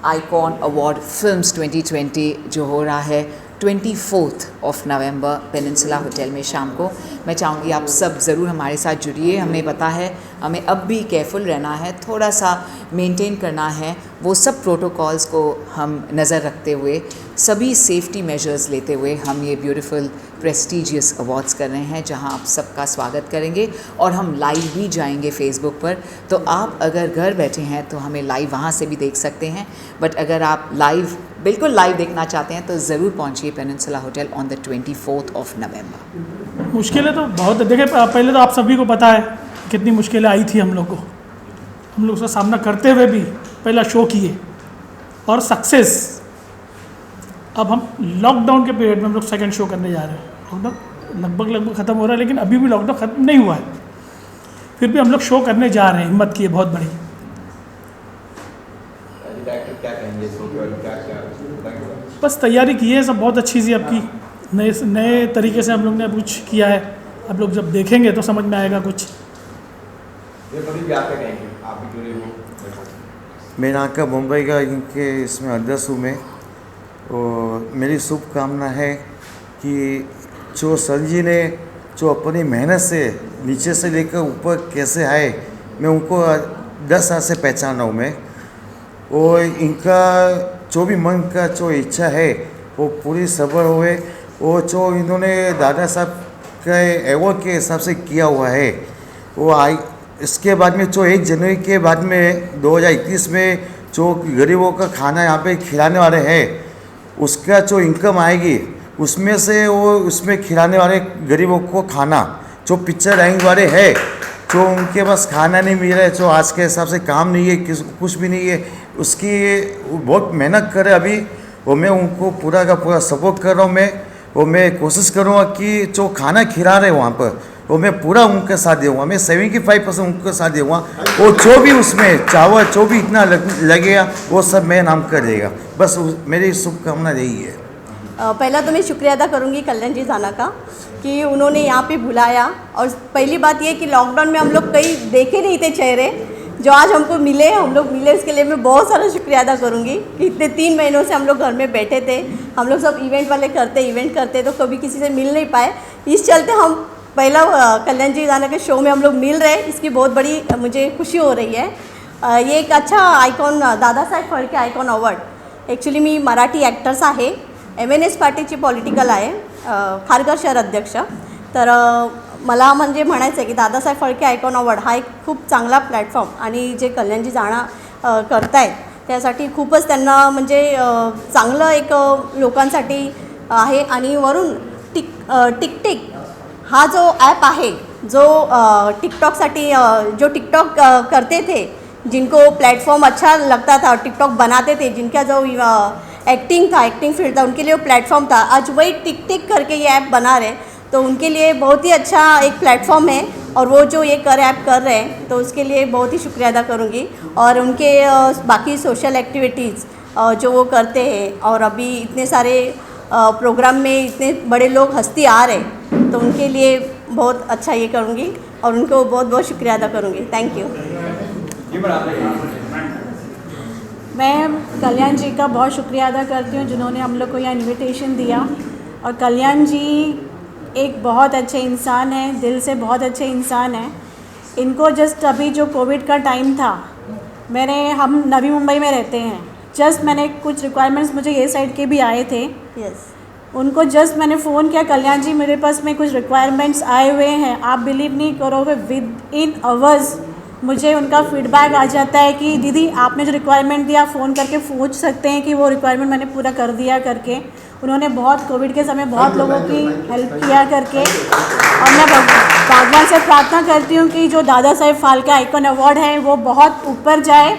icon award films 2020 जो हो रहा है 24 नवंबर पेनिनसुला होटल में शाम को। मैं चाहूँगी आप सब ज़रूर हमारे साथ जुड़िए। हमें पता है हमें अब भी केयरफुल रहना है, थोड़ा सा मेंटेन करना है, वो सब प्रोटोकॉल्स को हम नज़र रखते हुए, सभी सेफ्टी मेजर्स लेते हुए हम ये ब्यूटीफुल प्रेस्टिजियस अवार्ड्स कर रहे हैं जहां आप सबका स्वागत करेंगे और हम लाइव भी जाएंगे फेसबुक पर। तो आप अगर घर बैठे हैं तो हमें लाइव वहां से भी देख सकते हैं, बट अगर आप लाइव बिल्कुल लाइव देखना चाहते हैं तो ज़रूर पहुंचिए पेनिनसुला होटल ऑन द 24 नवंबर। मुश्किलें तो बहुत, देखिए पहले तो आप सभी को पता है कितनी मुश्किलें आई थी हम लोग को, हम लोग उसका सामना करते हुए भी पहला शो किए और सक्सेस। अब हम लॉकडाउन के पीरियड में हम लोग सेकंड शो करने जा रहे हैं। लॉकडाउन लगभग ख़त्म हो रहा है लेकिन अभी भी लॉकडाउन ख़त्म नहीं हुआ है, फिर भी हम लोग शो करने जा रहे हैं, हिम्मत की है बहुत बड़ी। डायरेक्टर क्या कहेंगे शो के बारे में, क्या बस तैयारी की है सब बहुत अच्छी सी आपकी, नए तरीके से हम लोग ने कुछ किया है, आप लोग जब देखेंगे तो समझ में आएगा कुछ। ये कभी भी आप क्या कहेंगे, आप भी जुड़े हो। मैं यहाँ का मुंबई का इनके इसमें अध्यक्ष हूँ मैं, और मेरी शुभकामना है कि जो सर जी ने जो अपनी मेहनत से नीचे से लेकर ऊपर कैसे आए, मैं उनको 10 साल से पहचाना हूँ मैं, और इनका जो भी मन का जो इच्छा है वो पूरी सफल हुए। और जो इन्होंने दादा साहब के अवार्ड के हिसाब से किया हुआ है वो इसके बाद में जो 1 जनवरी के बाद में 2021 में जो गरीबों का खाना यहाँ पे खिलाने वाले हैं, उसका जो इनकम आएगी उसमें से वो उसमें खिलाने वाले गरीबों को खाना, जो पिक्चर आएंगे वाले हैं जो उनके पास खाना नहीं मिल रहा है, जो आज के हिसाब से काम नहीं है, कुछ भी नहीं है, उसकी बहुत मेहनत करे अभी, वो मैं उनको पूरा का पूरा सपोर्ट कर रहा हूँ मैं। वो मैं कोशिश करूँगा कि जो खाना खिला रहे वहाँ पर वो मैं पूरा उनके साथ दूँगा, मैं 75% उनके साथ दूँगा, और जो भी उसमें चावल जो भी इतना लगेगा वो सब मैं नाम कर देगा। बस मेरी शुभकामना यही है। पहला तो मैं शुक्रिया अदा करूँगी कल्याण जी जाना का कि उन्होंने यहाँ पे बुलाया, और पहली बात ये कि लॉकडाउन में हम लोग कहीं देखे नहीं थे चेहरे, जो आज हमको मिले, हम लोग मिले, इसके लिए मैं बहुत सारा शुक्रिया अदा करूँगी कि इतने 3 महीनों से हम लोग घर में बैठे थे, हम लोग सब इवेंट वाले इवेंट करते तो कभी किसी से मिल नहीं पाए, इस चलते हम पहला कल्याण जी जाना के शो में हम लोग मिल रहे, इसकी बहुत बड़ी मुझे खुशी हो रही है। ये एक अच्छा icon, Dada Saheb Phalke icon award, actually मी मराठी ॲक्टर्स आहे, MNS पार्टीची पॉलिटिकल आहे, खारघर शहर अध्यक्ष, तर मला म्हणजे म्हणायचं आहे की दादासाहेब फाळके आयकॉन अवॉर्ड हा एक खूप चांगला प्लॅटफॉर्म, आणि जे कल्याणजी जाणा करतायत त्यासाठी खूपच त्यांना म्हणजे चांगलं एक लोकांसाठी आहे। आणि वरून टिकटिक हा जो ॲप आहे, जो टिकटॉकसाठी जो टिकटॉक करते थे, जिनको प्लेटफॉर्म अच्छा लगता था, टिकटॉक बनाते थे, जिनका जो एक्टिंग था, एक्टिंग फील्ड था, उनके लिए वो प्लेटफॉर्म था, आज वही टिक करके ये ऐप बना रहे, तो उनके लिए बहुत ही अच्छा एक प्लेटफॉर्म है, और वो जो ये ऐप कर रहे हैं तो उसके लिए बहुत ही शुक्रिया अदा करूँगी। और उनके बाकी सोशल एक्टिविटीज़ जो वो करते हैं, और अभी इतने सारे प्रोग्राम में इतने बड़े लोग हस्ती आ रहे, तो उनके लिए बहुत अच्छा ये करूँगी और उनको बहुत बहुत शुक्रिया अदा करूँगी। Thank you. मैं कल्याण जी का बहुत शुक्रिया अदा करती हूँ जिन्होंने हम लोग को यहाँ इनविटेशन दिया, और कल्याण जी एक बहुत अच्छे इंसान हैं, दिल से बहुत अच्छे इंसान हैं। इनको जस्ट अभी जो कोविड का टाइम था, हम नवी मुंबई में रहते हैं, जस्ट मैंने कुछ रिक्वायरमेंट्स मुझे ये साइड के भी आए थे, उनको जस्ट मैंने फ़ोन किया, कल्याण जी मेरे पास में कुछ रिक्वायरमेंट्स आए हुए हैं, आप बिलीव नहीं करोगे, विद इन आवर्स मुझे उनका फीडबैक आ जाता है कि दीदी आपने जो रिक्वायरमेंट दिया फ़ोन करके पूछ सकते हैं कि वो रिक्वायरमेंट मैंने पूरा कर दिया करके। उन्होंने बहुत कोविड के समय बहुत लोगों की हेल्प किया करके, और मैं भगवान से प्रार्थना करती हूँ कि जो दादा साहेब फाल्के आइकॉन अवार्ड है वो बहुत ऊपर जाए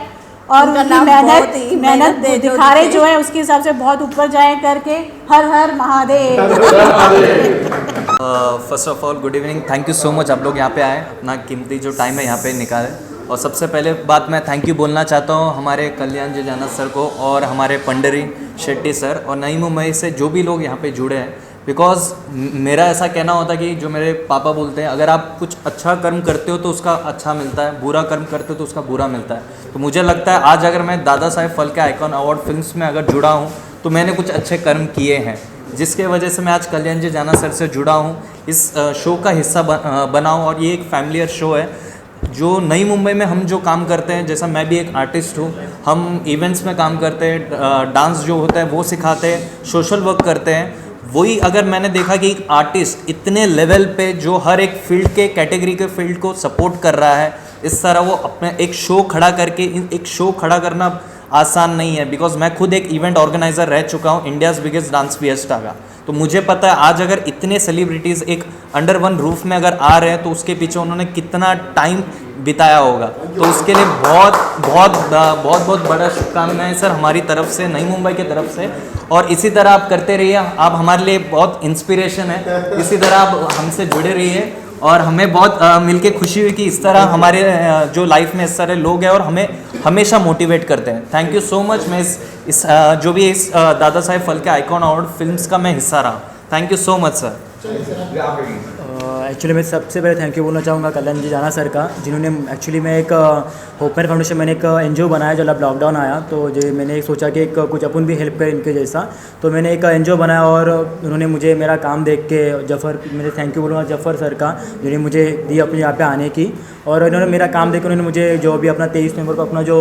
और उनकी मेहनत दिखा रहे जो है उसके हिसाब से बहुत ऊपर जाए करके। Har Har Mahadev. First of all good evening, thank you so much आप लोग यहाँ पे आए, अपना कीमती जो टाइम है यहाँ पे निकाले। और सबसे पहले बात मैं थैंक यू बोलना चाहता हूँ हमारे कल्याण जी जाना सर को और हमारे पंडरी शेट्टी सर और नई मुंबई से जो भी लोग यहाँ पे जुड़े हैं। बिकॉज मेरा ऐसा कहना होता है कि जो मेरे पापा बोलते हैं, अगर आप कुछ अच्छा कर्म करते हो तो उसका अच्छा मिलता है, बुरा कर्म करते हो तो उसका बुरा मिलता है। तो मुझे लगता है आज अगर मैं Dada Saheb Phalke icon award films में अगर जुड़ा हूँ तो मैंने कुछ अच्छे कर्म किए हैं, जिसके वजह से मैं आज कल्याण जी जाना सर से जुड़ा हूँ, इस शो का हिस्सा बना हूँ। और ये एक फैमिलियर शो है जो नई मुंबई में हम जो काम करते हैं, जैसा मैं भी एक आर्टिस्ट हूँ, हम इवेंट्स में काम करते हैं, डांस जो होता है वो सिखाते हैं, सोशल वर्क करते हैं। वही अगर मैंने देखा कि एक आर्टिस्ट इतने लेवल पे जो हर एक फील्ड के कैटेगरी के फील्ड को सपोर्ट कर रहा है, इस तरह वो अपने एक शो खड़ा करके, एक शो खड़ा करना आसान नहीं है। बिकॉज मैं खुद एक इवेंट ऑर्गेनाइज़र रह चुका हूँ इंडियाज़ बिगेस्ट डांस फिएस्टा का। तो मुझे पता है आज अगर इतने सेलिब्रिटीज़ एक अंडर वन रूफ में अगर आ रहे हैं तो उसके पीछे उन्होंने कितना टाइम बिताया होगा। तो उसके लिए बहुत बहुत बहुत बहुत बड़ा शुभकामनाएं सर हमारी तरफ से, नई मुंबई की तरफ से। और इसी तरह आप करते रहिए, आप हमारे लिए बहुत इंस्पिरेशन है। इसी तरह आप हमसे जुड़े रहिए और हमें बहुत मिलके खुशी हुई कि इस तरह हमारे जो लाइफ में इस तरह लोग हैं और हमें हमेशा मोटिवेट करते हैं। Thank you so much. मैं इस जो भी इस Dada Saheb Phalke icon award films का मैं हिस्सा रहा। Thank you so much sir. Actually मैं सबसे पहले थैंक यू बोलना चाहूँगा कल्याण जी जाना सर का, जिन्होंने एक्चुअली मैं एक होपमेयर फाउंडेशन मैंने एक एनजीओ बनाया जब लॉकडाउन आया, तो जो मैंने सोचा कि एक कुछ अपन भी हेल्प करें इनके जैसा, तो मैंने एक एनजीओ बनाया और उन्होंने मुझे मेरा काम देख के जफ़र, मेरे थैंक यू बोलूँगा जफ़र सर का, जिन्होंने मुझे दी अपने यहाँ पे आने की। और इन्होंने मेरा काम देख के उन्होंने मुझे जो भी अपना 23 नवंबर को अपना जो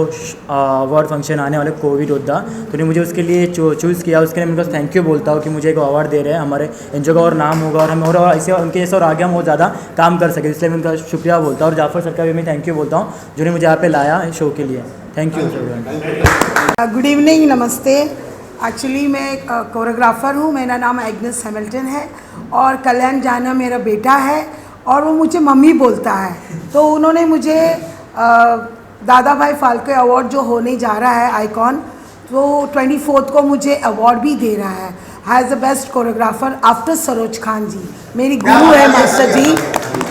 अवार्ड फंक्शन आने वाले कोविड योद्धा, तो उन्होंने मुझे उसके लिए चूज़ किया। उसके लिए मैं उनको थैंक यू बोलता हूँ कि मुझे एक अवार्ड दे रहे हैं, हमारे एनजीओ का और नाम होगा और हम और ऐसे उनके जैसे और आगे हम और ज़्यादा काम कर सके, इसलिए मैं उनका शुक्रिया बोलता हूँ। और जाफ़र सर का भी मैं थैंक यू बोलता हूँ जिन्होंने मुझे यहाँ पे लाया शो के लिए। Thank you sir. Good evening, नमस्ते। एक्चुअली मैं कोरियोग्राफर हूँ, मेरा नाम एग्नेस हैमिल्टन है और कल्याण जाना मेरा बेटा है और वो मुझे मम्मी बोलता है। तो उन्होंने मुझे दादा भाई फाल्के अवार्ड जो होने जा रहा है आइकॉन, तो 24 को मुझे अवार्ड भी दे रहा है as the best choreographer after Saroj Khan ji, मेरी गुरु है मास्टर जी।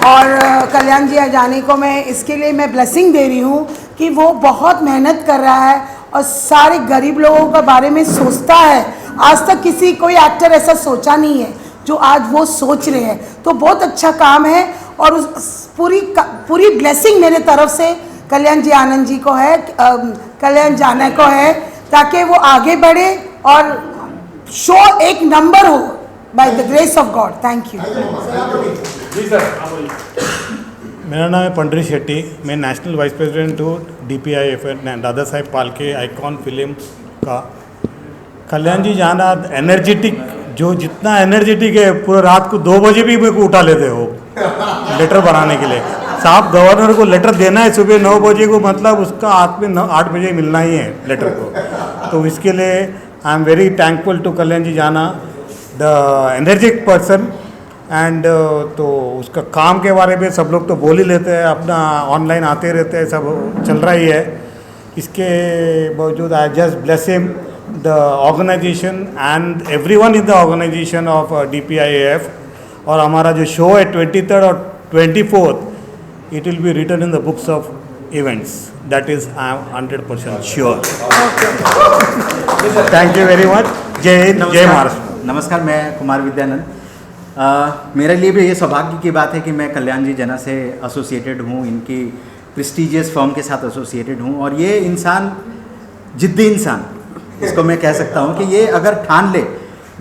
और कल्याण जी जाने को मैं इसके लिए मैं ब्लेसिंग दे रही हूँ कि वो बहुत मेहनत कर रहा है और सारे गरीब लोगों के बारे में सोचता है। आज तक किसी कोई एक्टर ऐसा सोचा नहीं है जो आज वो सोच रहे हैं, तो बहुत अच्छा काम है। और उस पूरी ब्लेसिंग मेरे तरफ से कल्याण जी आनंद जी को है, कल्याण जाना को है, ताकि वो आगे बढ़े और शो एक नंबर हो by the grace of God. Thank you. मेरा नाम है पंडरी शेट्टी, मैं नेशनल वाइस प्रेसिडेंट हूँ DPIF Dada Saheb Phalke icon film का। कल्याण जी जाना एनर्जेटिक, जो जितना एनर्जेटिक है पूरा रात को 2 बजे भी मेरे को उठा लेते हो लेटर बनाने के लिए। साहब गवर्नर को लेटर देना है सुबह 9 बजे को, मतलब उसका हाथ में 8 बजे मिलना ही है लेटर को। तो इसके लिए I am very thankful to Kalyan ji जाना, द एनर्जेटिक पर्सन। एंड तो उसका काम के बारे में सब लोग तो बोल ही लेते हैं, अपना ऑनलाइन आते रहते हैं, सब चल रहा ही है। इसके बावजूद I just bless him, the organisation and everyone in the organisation of DPIF। और हमारा जो शो है 23rd और 24th, it will be written in the books of events. That is, I am 100% sure. Thank you very much. जय हिंद, जय महाराष्ट्र। नमस्कार, मैं कुमार विद्यानंद। मेरे लिए भी ये सौभाग्य की बात है कि मैं कल्याण जी जना से एसोसिएटेड हूँ, इनकी प्रेस्टीजियस फर्म के साथ एसोसिएटेड हूँ। और ये इंसान, जिद्दी इंसान, इसको मैं कह सकता हूँ कि ये अगर ठान ले,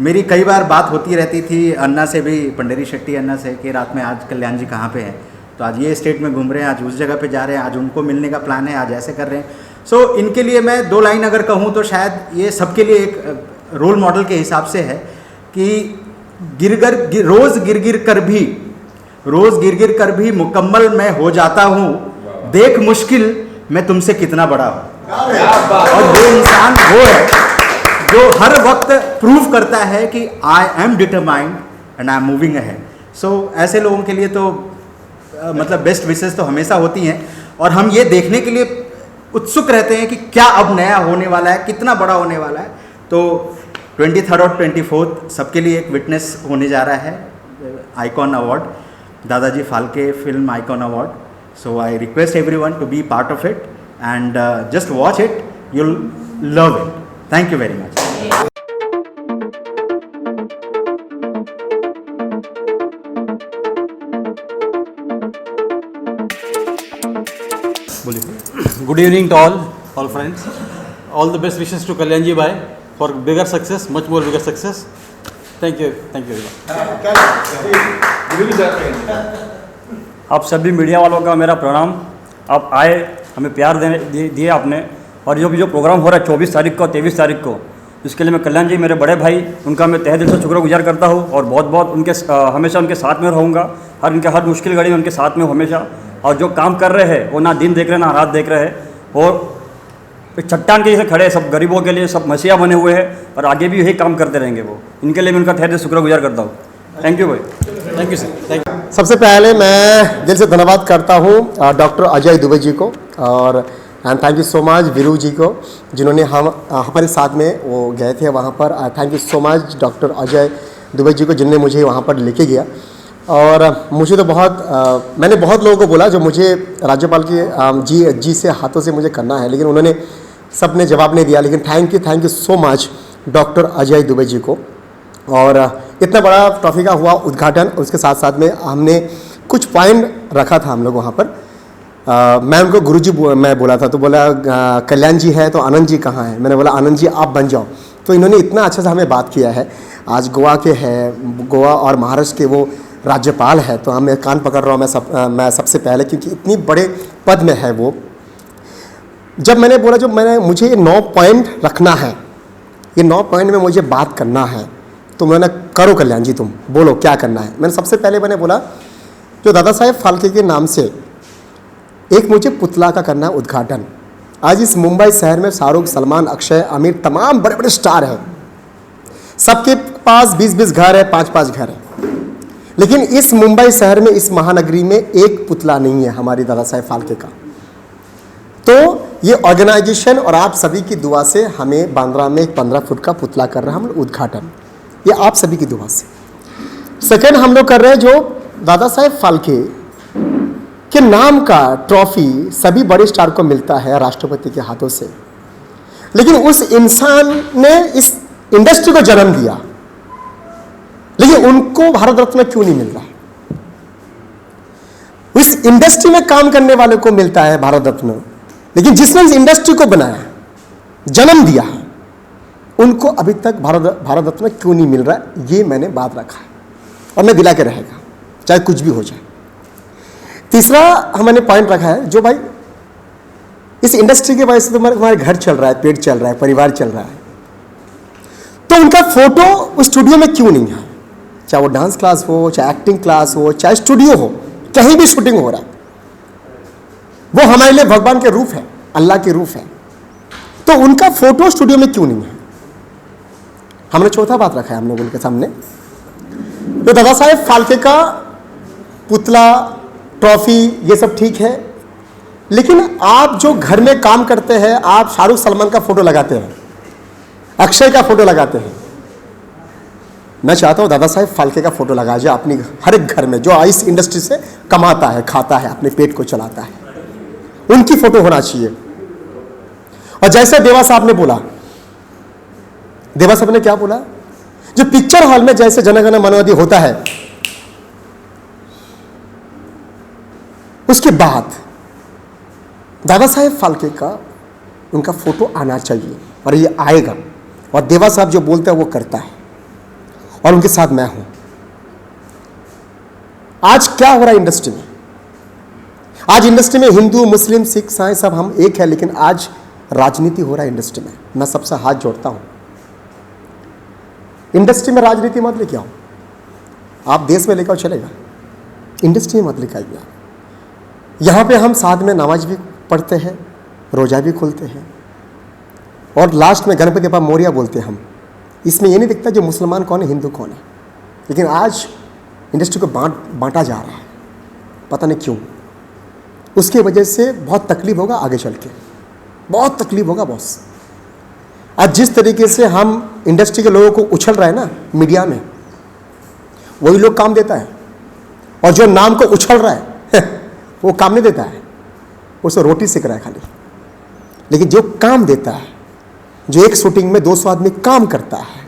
मेरी कई बार बात होती रहती थी अन्ना से भी, पंडरी शेट्टी अन्ना से, कि रात में आज कल्याण जी कहाँ पे हैं। तो आज ये स्टेट में घूम रहे हैं, आज उस जगह पे जा रहे हैं, आज उनको मिलने का प्लान है, आज ऐसे कर रहे हैं। सो इनके लिए मैं 2 लाइन अगर कहूँ तो शायद ये सबके लिए एक रोल मॉडल के हिसाब से है कि रोज़ गिर गिर कर भी मुकम्मल मैं हो जाता हूँ, देख मुश्किल मैं तुमसे कितना बड़ा हूँ। और ये इंसान वो है जो हर वक्त प्रूव करता है कि I am determined and I am moving ahead. So ऐसे लोगों के लिए तो मतलब बेस्ट विशेस तो हमेशा होती हैं, और हम ये देखने के लिए उत्सुक रहते हैं कि क्या अब नया होने वाला है, कितना बड़ा होने वाला है। तो 23rd और 24th सबके लिए एक विटनेस होने जा रहा है icon award, Dadaji Phalke film icon award. So I request everyone to be part of it and just watch it, you'll love it. Thank you very much. Good evening to all friends. All the best wishes to Kalyanji bhai for bigger success, much more bigger success. Thank you very much. आप सभी media वालों का मेरा प्रणाम। आप आए, हमें प्यार दिए आपने, और जो भी जो प्रोग्राम हो रहा है 24 तारीख को 23 तारीख को, इसके लिए मैं कल्याण जी मेरे बड़े भाई उनका मैं तहे दिल से शुक्रगुजार करता हूँ, और बहुत बहुत उनके हमेशा उनके साथ में रहूँगा। हर मुश्किल घड़ी में उनके साथ में हमेशा, और जो काम कर रहे हैं वो ना दिन देख रहे ना रात देख रहे हैं, और चट्टान के जैसे खड़े हैं, सब गरीबों के लिए सब मसीहा बने हुए हैं, और आगे भी यही काम करते रहेंगे वो। इनके लिए मैं उनका तहे दिल से शुक्रगुजार करता हूँ। थैंक यू भाई। Thank you sir. Thank you. सबसे पहले मैं दिल से धन्यवाद करता हूँ डॉक्टर अजय दुबे जी को, और and thank you so much Veeru ji को, जिन्होंने हमारे साथ में वो गए थे वहाँ पर। Thank you so much doctor Ajay Dubey ji को, जिन्होंने मुझे वहाँ पर लेके गया। और मुझे तो मैंने बहुत लोगों को बोला जो मुझे राज्यपाल की जी से हाथों से मुझे करना है, लेकिन उन्होंने सब ने जवाब नहीं दिया। लेकिन thank you so much doctor Ajay Dubey ji को। और इतना बड़ा ट्रॉफी का हुआ उद्घाटन, उसके साथ साथ में हमने कुछ पॉइंट रखा था हम लोग वहाँ पर। मैं उनको गुरुजी मैं बोला था, तो बोला कल्याण जी है तो आनंद जी कहाँ है। मैंने बोला आनंद जी आप बन जाओ। तो इन्होंने इतना अच्छा से हमें बात किया है। आज गोवा के हैं, गोवा और महाराष्ट्र के वो राज्यपाल है, तो मैं कान पकड़ रहा हूँ मैं सबसे पहले, क्योंकि इतनी बड़े पद में है वो। जब मैंने बोला मुझे 9 पॉइंट रखना है, ये 9 पॉइंट में मुझे बात करना है, तो मैंने करो कल्याण जी तुम बोलो क्या करना है। मैंने सबसे पहले बोला जो दादा साहेब फाल्के के नाम से एक मुझे पुतला का करना है उद्घाटन। आज इस मुंबई शहर में शाहरुख, सलमान, अक्षय, आमिर, तमाम बड़े बड़े स्टार हैं, सबके पास 20-20 घर है, 5-5 घर है, लेकिन इस मुंबई शहर में, इस महानगरी में एक पुतला नहीं है हमारी दादा साहेब फाल्के का। तो ये ऑर्गेनाइजेशन और आप सभी की दुआ से हमें बांद्रा में एक 15 फुट का पुतला कर रहे हैं हम लोग उद्घाटन, ये आप सभी की दुआ से। सेकंड हम लोग कर रहे हैं जो दादा साहेब फाल्के के नाम का ट्रॉफी सभी बड़े स्टार को मिलता है राष्ट्रपति के हाथों से, लेकिन उस इंसान ने इस इंडस्ट्री को जन्म दिया, लेकिन उनको भारत रत्न क्यों नहीं मिल रहा है? इस इंडस्ट्री में काम करने वाले को मिलता है भारत रत्न, लेकिन जिसने इस इंडस्ट्री को बनाया, जन्म दिया, उनको अभी तक भारत रत्न क्यों नहीं मिल रहा? ये मैंने बात रखा है और मैं दिला के रहेगा, चाहे कुछ भी हो जाए। तीसरा हमने पॉइंट रखा है जो भाई इस इंडस्ट्री के वजह से तो हमारे घर चल रहा है, पेट चल रहा है, परिवार चल रहा है, तो उनका फोटो उस स्टूडियो में क्यों नहीं है? चाहे वो डांस क्लास हो, चाहे एक्टिंग क्लास हो, चाहे स्टूडियो हो, कहीं भी शूटिंग हो रहा है, वो हमारे लिए भगवान के रूप है, अल्लाह के रूप है, तो उनका फोटो स्टूडियो में क्यों नहीं है? हमने चौथा बात रखा है हम लोग उनके सामने, तो दादा साहेब फाल्के का पुतला, ट्रॉफी, ये सब ठीक है, लेकिन आप जो घर में काम करते हैं, आप शाहरुख सलमान का फोटो लगाते हैं, अक्षय का फोटो लगाते हैं, मैं चाहता हूं दादा साहेब फाल्के का फोटो लगा जाए अपनी हर एक घर में, जो इस इंडस्ट्री से कमाता है, खाता है, अपने पेट को चलाता है, उनकी फोटो होना चाहिए। और जैसे देवा साहब ने बोला, देवा साहब ने क्या बोला, जो पिक्चर हॉल में जैसे जनगण मन होता है, उसके बाद दादा साहेब फाल्के का उनका फोटो आना चाहिए, और ये आएगा, और देवा साहब जो बोलता है वो करता है, और उनके साथ मैं हूं। आज क्या हो रहा है इंडस्ट्री में? आज इंडस्ट्री में हिंदू, मुस्लिम, सिख, ईसाई सब हम एक है, लेकिन आज राजनीति हो रहा है इंडस्ट्री में। मैं सबसे हाथ जोड़ता हूं, इंडस्ट्री में राजनीति मत लेके आओ, आप देश में लेकर चलेगा, इंडस्ट्री में मत लेकर आइए। यहाँ पे हम साथ में नमाज भी पढ़ते हैं, रोज़ा भी खोलते हैं, और लास्ट में गणपति बप्पा मोरिया बोलते हैं हम। इसमें ये नहीं दिखता जो मुसलमान कौन है, हिंदू कौन है। लेकिन आज इंडस्ट्री को बांटा जा रहा है, पता नहीं क्यों। उसकी वजह से बहुत तकलीफ होगा आगे चल के, बहुत तकलीफ होगा बॉस। आज जिस तरीके से हम इंडस्ट्री के लोगों को उछल रहे हैं ना मीडिया में, वही लोग काम देता है, और जो नाम को उछल रहा है वो काम नहीं देता है, उसको रोटी सेक रहा है खाली। लेकिन जो काम देता है, जो एक शूटिंग में 200 आदमी काम करता है,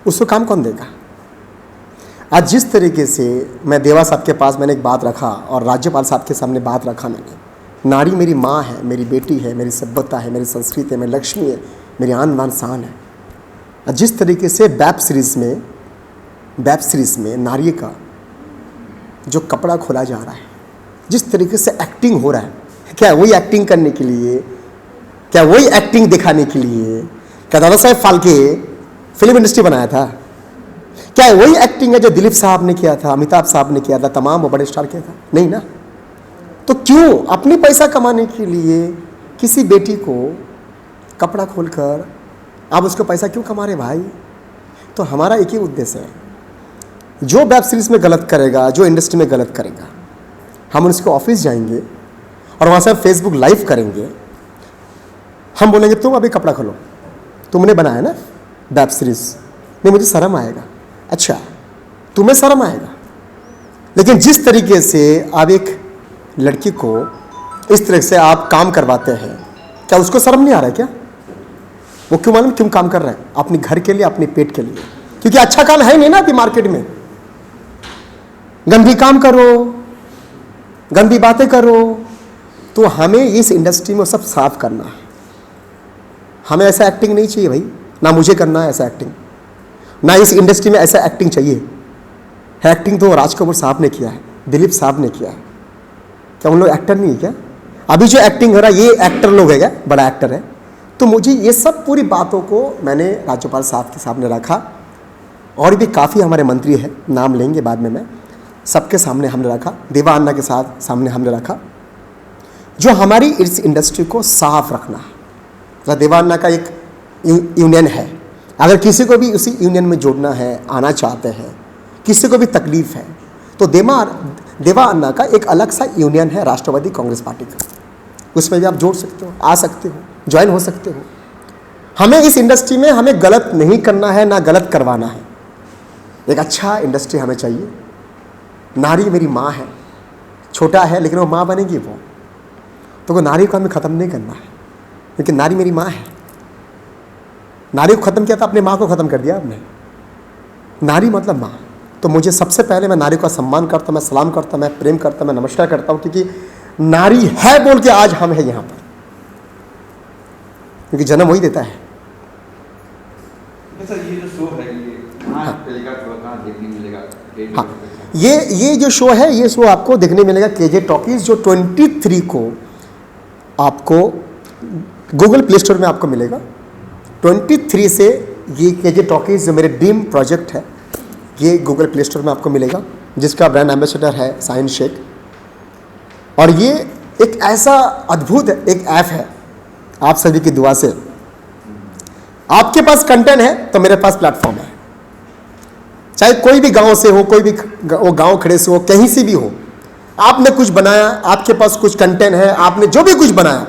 उसको काम कौन देगा। आज जिस तरीके से मैं देवा साहब के पास मैंने एक बात रखा और राज्यपाल साहब के सामने बात रखा मैंने, नारी मेरी माँ है, मेरी बेटी है, मेरी सभ्यता है, मेरी संस्कृति है, मेरी लक्ष्मी है, मेरी आन बान शान है। आज जिस तरीके से वेब सीरीज़ में नारी का जो कपड़ा खोला जा रहा है, जिस तरीके से एक्टिंग हो रहा है, क्या वही एक्टिंग करने के लिए, क्या वही एक्टिंग दिखाने के लिए क्या दादा साहेब फाल्के फिल्म इंडस्ट्री बनाया था? क्या वही एक्टिंग है जो दिलीप साहब ने किया था, अमिताभ साहब ने किया था, तमाम वो बड़े स्टार किया था? नहीं ना। तो क्यों अपनी पैसा कमाने के लिए किसी बेटी को कपड़ा खोलकर आप उसको पैसा क्यों कमा रहे भाई? तो हमारा एक ही उद्देश्य है, जो वेब सीरीज़ में गलत करेगा, जो इंडस्ट्री में गलत करेगा, हम उसके ऑफिस जाएंगे और वहाँ से फेसबुक लाइव करेंगे। हम बोलेंगे तुम अभी कपड़ा खोलो, तुमने बनाया ना वेब सीरीज़, नहीं मुझे शर्म आएगा। अच्छा तुम्हें शर्म आएगा, लेकिन जिस तरीके से आप एक लड़की को इस तरह से आप काम करवाते हैं, क्या उसको शर्म नहीं आ रहा है क्या? वो क्यों मालूम क्यों काम कर रहा है? अपने घर के लिए, अपने पेट के लिए, क्योंकि अच्छा काम है नहीं ना अभी मार्केट में। गंदी काम करो, गंदी बातें करो, तो हमें इस इंडस्ट्री में सब साफ करना है। हमें ऐसा एक्टिंग नहीं चाहिए भाई, ना मुझे करना है ऐसा एक्टिंग, ना इस इंडस्ट्री में ऐसा एक्टिंग चाहिए। एक्टिंग तो राज कपूर साहब ने किया है, दिलीप साहब ने किया है, क्या उन लोग एक्टर नहीं है क्या? अभी जो एक्टिंग हो रहा है ये एक्टर लोग है क्या? बड़ा एक्टर है। तो मुझे ये सब पूरी बातों को मैंने राज्यपाल साहब के सामने रखा, और भी काफ़ी हमारे मंत्री हैं, नाम लेंगे बाद में, मैं सबके सामने हमने रखा, देवा अन्ना के साथ सामने हमने रखा, जो हमारी इस इंडस्ट्री को साफ रखना है। देवा अन्ना का एक यूनियन है, अगर किसी को भी उसी यूनियन में जोड़ना है, आना चाहते हैं, किसी को भी तकलीफ़ है, तो देवा अन्ना का एक अलग सा यूनियन है राष्ट्रवादी कांग्रेस पार्टी का, उसमें भी आप जोड़ सकते हो, आ सकते हो, ज्वाइन हो सकते हो। हमें इस इंडस्ट्री में हमें गलत नहीं करना है, ना गलत करवाना है। एक अच्छा इंडस्ट्री हमें चाहिए। नारी मेरी माँ है, छोटा है लेकिन वो माँ बनेगी वो, तो वो नारी को हमें ख़त्म नहीं करना है, लेकिन नारी मेरी माँ है। नारी को ख़त्म किया था, अपने माँ को ख़त्म कर दिया आपने। नारी मतलब माँ। तो मुझे सबसे पहले मैं नारी का सम्मान करता, मैं सलाम करता, मैं प्रेम करता, मैं नमस्कार करता हूँ, क्योंकि नारी है बोल के आज हम हैं यहाँ पर, क्योंकि जन्म वही देता है। सर ये जो शो है ये कहाँ चलेगा, कहाँ देखने मिलेगा? हाँ, ये जो शो है, ये शो आपको देखने मिलेगा केजे टॉकीज, जो 23 को आपको गूगल प्ले स्टोर में आपको मिलेगा। 23 से ये केजे टॉकीज जो मेरे ड्रीम प्रोजेक्ट है, ये गूगल प्ले स्टोर में आपको मिलेगा, जिसका ब्रांड एम्बेसडर है साइन शेख। और ये एक ऐसा अद्भुत एक ऐप है, आप सभी की दुआ से। आपके पास कंटेंट है तो मेरे पास प्लेटफॉर्म है, चाहे कोई भी गांव से हो, कोई भी वो गांव खड़े से हो, कहीं से भी हो, आपने कुछ बनाया, आपके पास कुछ कंटेंट है, आपने जो भी कुछ बनाया,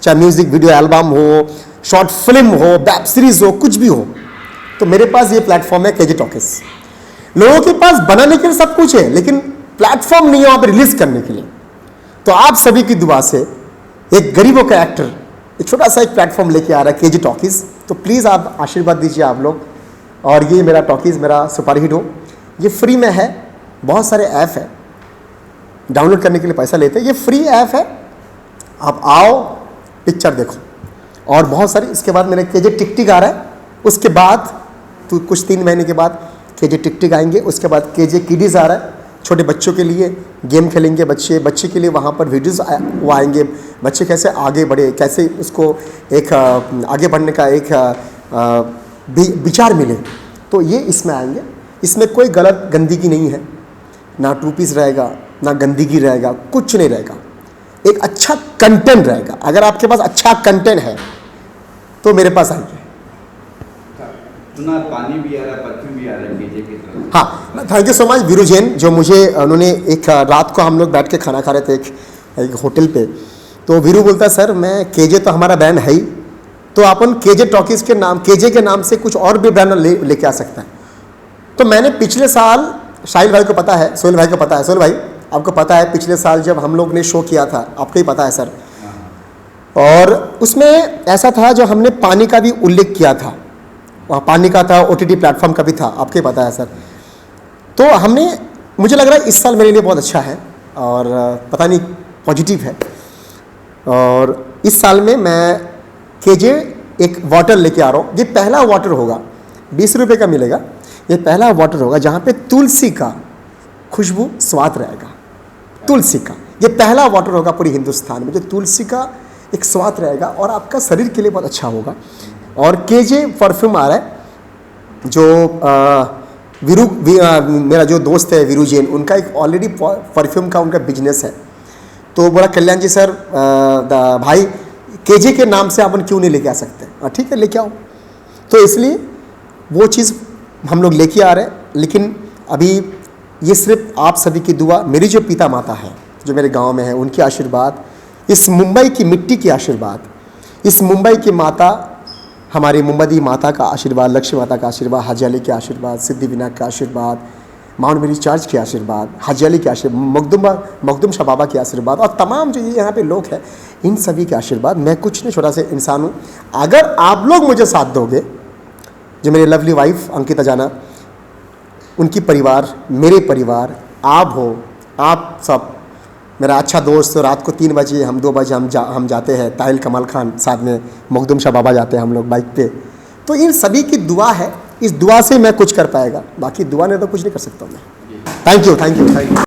चाहे म्यूजिक वीडियो एल्बम हो, शॉर्ट फिल्म हो, वेब सीरीज हो, कुछ भी हो, तो मेरे पास ये प्लेटफॉर्म है केजे टॉकीज। लोगों के पास बनाने के लिए सब कुछ है, लेकिन प्लेटफॉर्म नहीं है वहाँ पर रिलीज करने के लिए। तो आप सभी की दुआ से एक गरीबों का एक्टर एक छोटा सा एक प्लेटफॉर्म लेके आ रहा है केजे टॉकीज। तो प्लीज़ आप आशीर्वाद दीजिए आप लोग, और ये मेरा टॉकीज़ मेरा सुपर हिट हो। ये फ्री में है, बहुत सारे ऐप है, डाउनलोड करने के लिए पैसा लेते हैं, ये फ्री ऐप है, आप आओ पिक्चर देखो। और बहुत सारी, इसके बाद मेरे केजे टिकटिक आ रहा है, उसके बाद तो कुछ 3 महीने के बाद केजे टिकटिक आएंगे, उसके बाद केजे किडीज़ आ रहा है, छोटे बच्चों के लिए गेम खेलेंगे बच्चे के लिए, वहाँ पर वीडियोज़ वो आएंगे, बच्चे कैसे आगे बढ़े, कैसे उसको एक आगे बढ़ने का एक विचार मिले, तो ये इसमें आएंगे। इसमें कोई गलत गंदगी नहीं है, ना 2 पीस रहेगा, ना गंदगी रहेगा, कुछ नहीं रहेगा। एक अच्छा कंटेंट रहेगा। अगर आपके पास अच्छा कंटेंट है तो मेरे पास आइए। सुना पानी भी आ रहा है, परफ्यूम भी आ रहा है केजे की तरफ। हाँ, thank you so much Veeru Jain, जो मुझे उन्होंने एक रात को हम लोग बैठ के खाना खा रहे थे एक होटल पे, तो वीरू बोलता सर मैं केजे तो हमारा ब्रांड है ही, तो अपन केजे टॉकीज़ के नाम, केजे के नाम से कुछ और भी ब्रांड लेके आ सकता है। तो मैंने पिछले साल, शाहिल भाई को पता है, सोहेल भाई को पता है, सोहेल भाई आपको पता है पिछले साल जब हम लोग ने शो किया था, आपको ही पता है सर, और उसमें ऐसा था जो हमने पानी का भी उल्लेख किया था, वहाँ पानी का था, OTT प्लेटफॉर्म का भी था, आपको ही पता है सर। तो हमने, मुझे लग रहा है इस साल मेरे लिए बहुत अच्छा है और पता नहीं पॉजिटिव है, और इस साल में मैं केजे एक वाटर लेके आ रहा हूँ। ये पहला वाटर होगा, 20 रुपये का मिलेगा, ये पहला वाटर होगा जहाँ पे तुलसी का खुशबू स्वाद रहेगा, तुलसी का। ये पहला वाटर होगा पूरी हिंदुस्तान में जो तुलसी का एक स्वाद रहेगा और आपका शरीर के लिए बहुत अच्छा होगा। और केजे परफ्यूम आ रहा है जो मेरा जो दोस्त है वीरू जैन, उनका एक ऑलरेडी परफ्यूम का उनका बिजनेस है, तो बोला कल्याण जी सर भाई केजे के नाम से अपन क्यों नहीं लेके आ सकते, ठीक है लेके आओ। तो इसलिए वो चीज़ हम लोग लेके आ रहे हैं, लेकिन अभी ये सिर्फ आप सभी की दुआ, मेरी जो पिता माता है जो मेरे गांव में है, उनके आशीर्वाद, इस मुंबई की मिट्टी की आशीर्वाद, इस मुंबई की माता, हमारी मुंबई माता का आशीर्वाद, लक्ष्मी माता का आशीर्वाद, हाजी अली के आशीर्वाद, सिद्धिविनायक का आशीर्वाद, माउंट मेरी चर्च के आशीर्वाद, हाजी अली के आशीर्वाद, मखदूम शाह बाबा के आशीर्वाद, और तमाम जो ये यहाँ पे लोग हैं इन सभी के आशीर्वाद। मैं कुछ नहीं, छोटा सा इंसान हूँ। अगर आप लोग मुझे साथ दोगे, जो मेरी लवली वाइफ अंकिता जाना, उनकी परिवार, मेरे परिवार, आप हो, आप सब, मेरा अच्छा दोस्त, रात को 3 बजे हम 2 बजे हम जाते हैं, ताहिल कमाल खान साथ में मखदूम शाह बाबा जाते हैं हम लोग बाइक पे। तो इन सभी की दुआ है, इस दुआ से मैं कुछ कर पाएगा, बाकी दुआ ने तो कुछ नहीं कर सकता मैं। Thank you.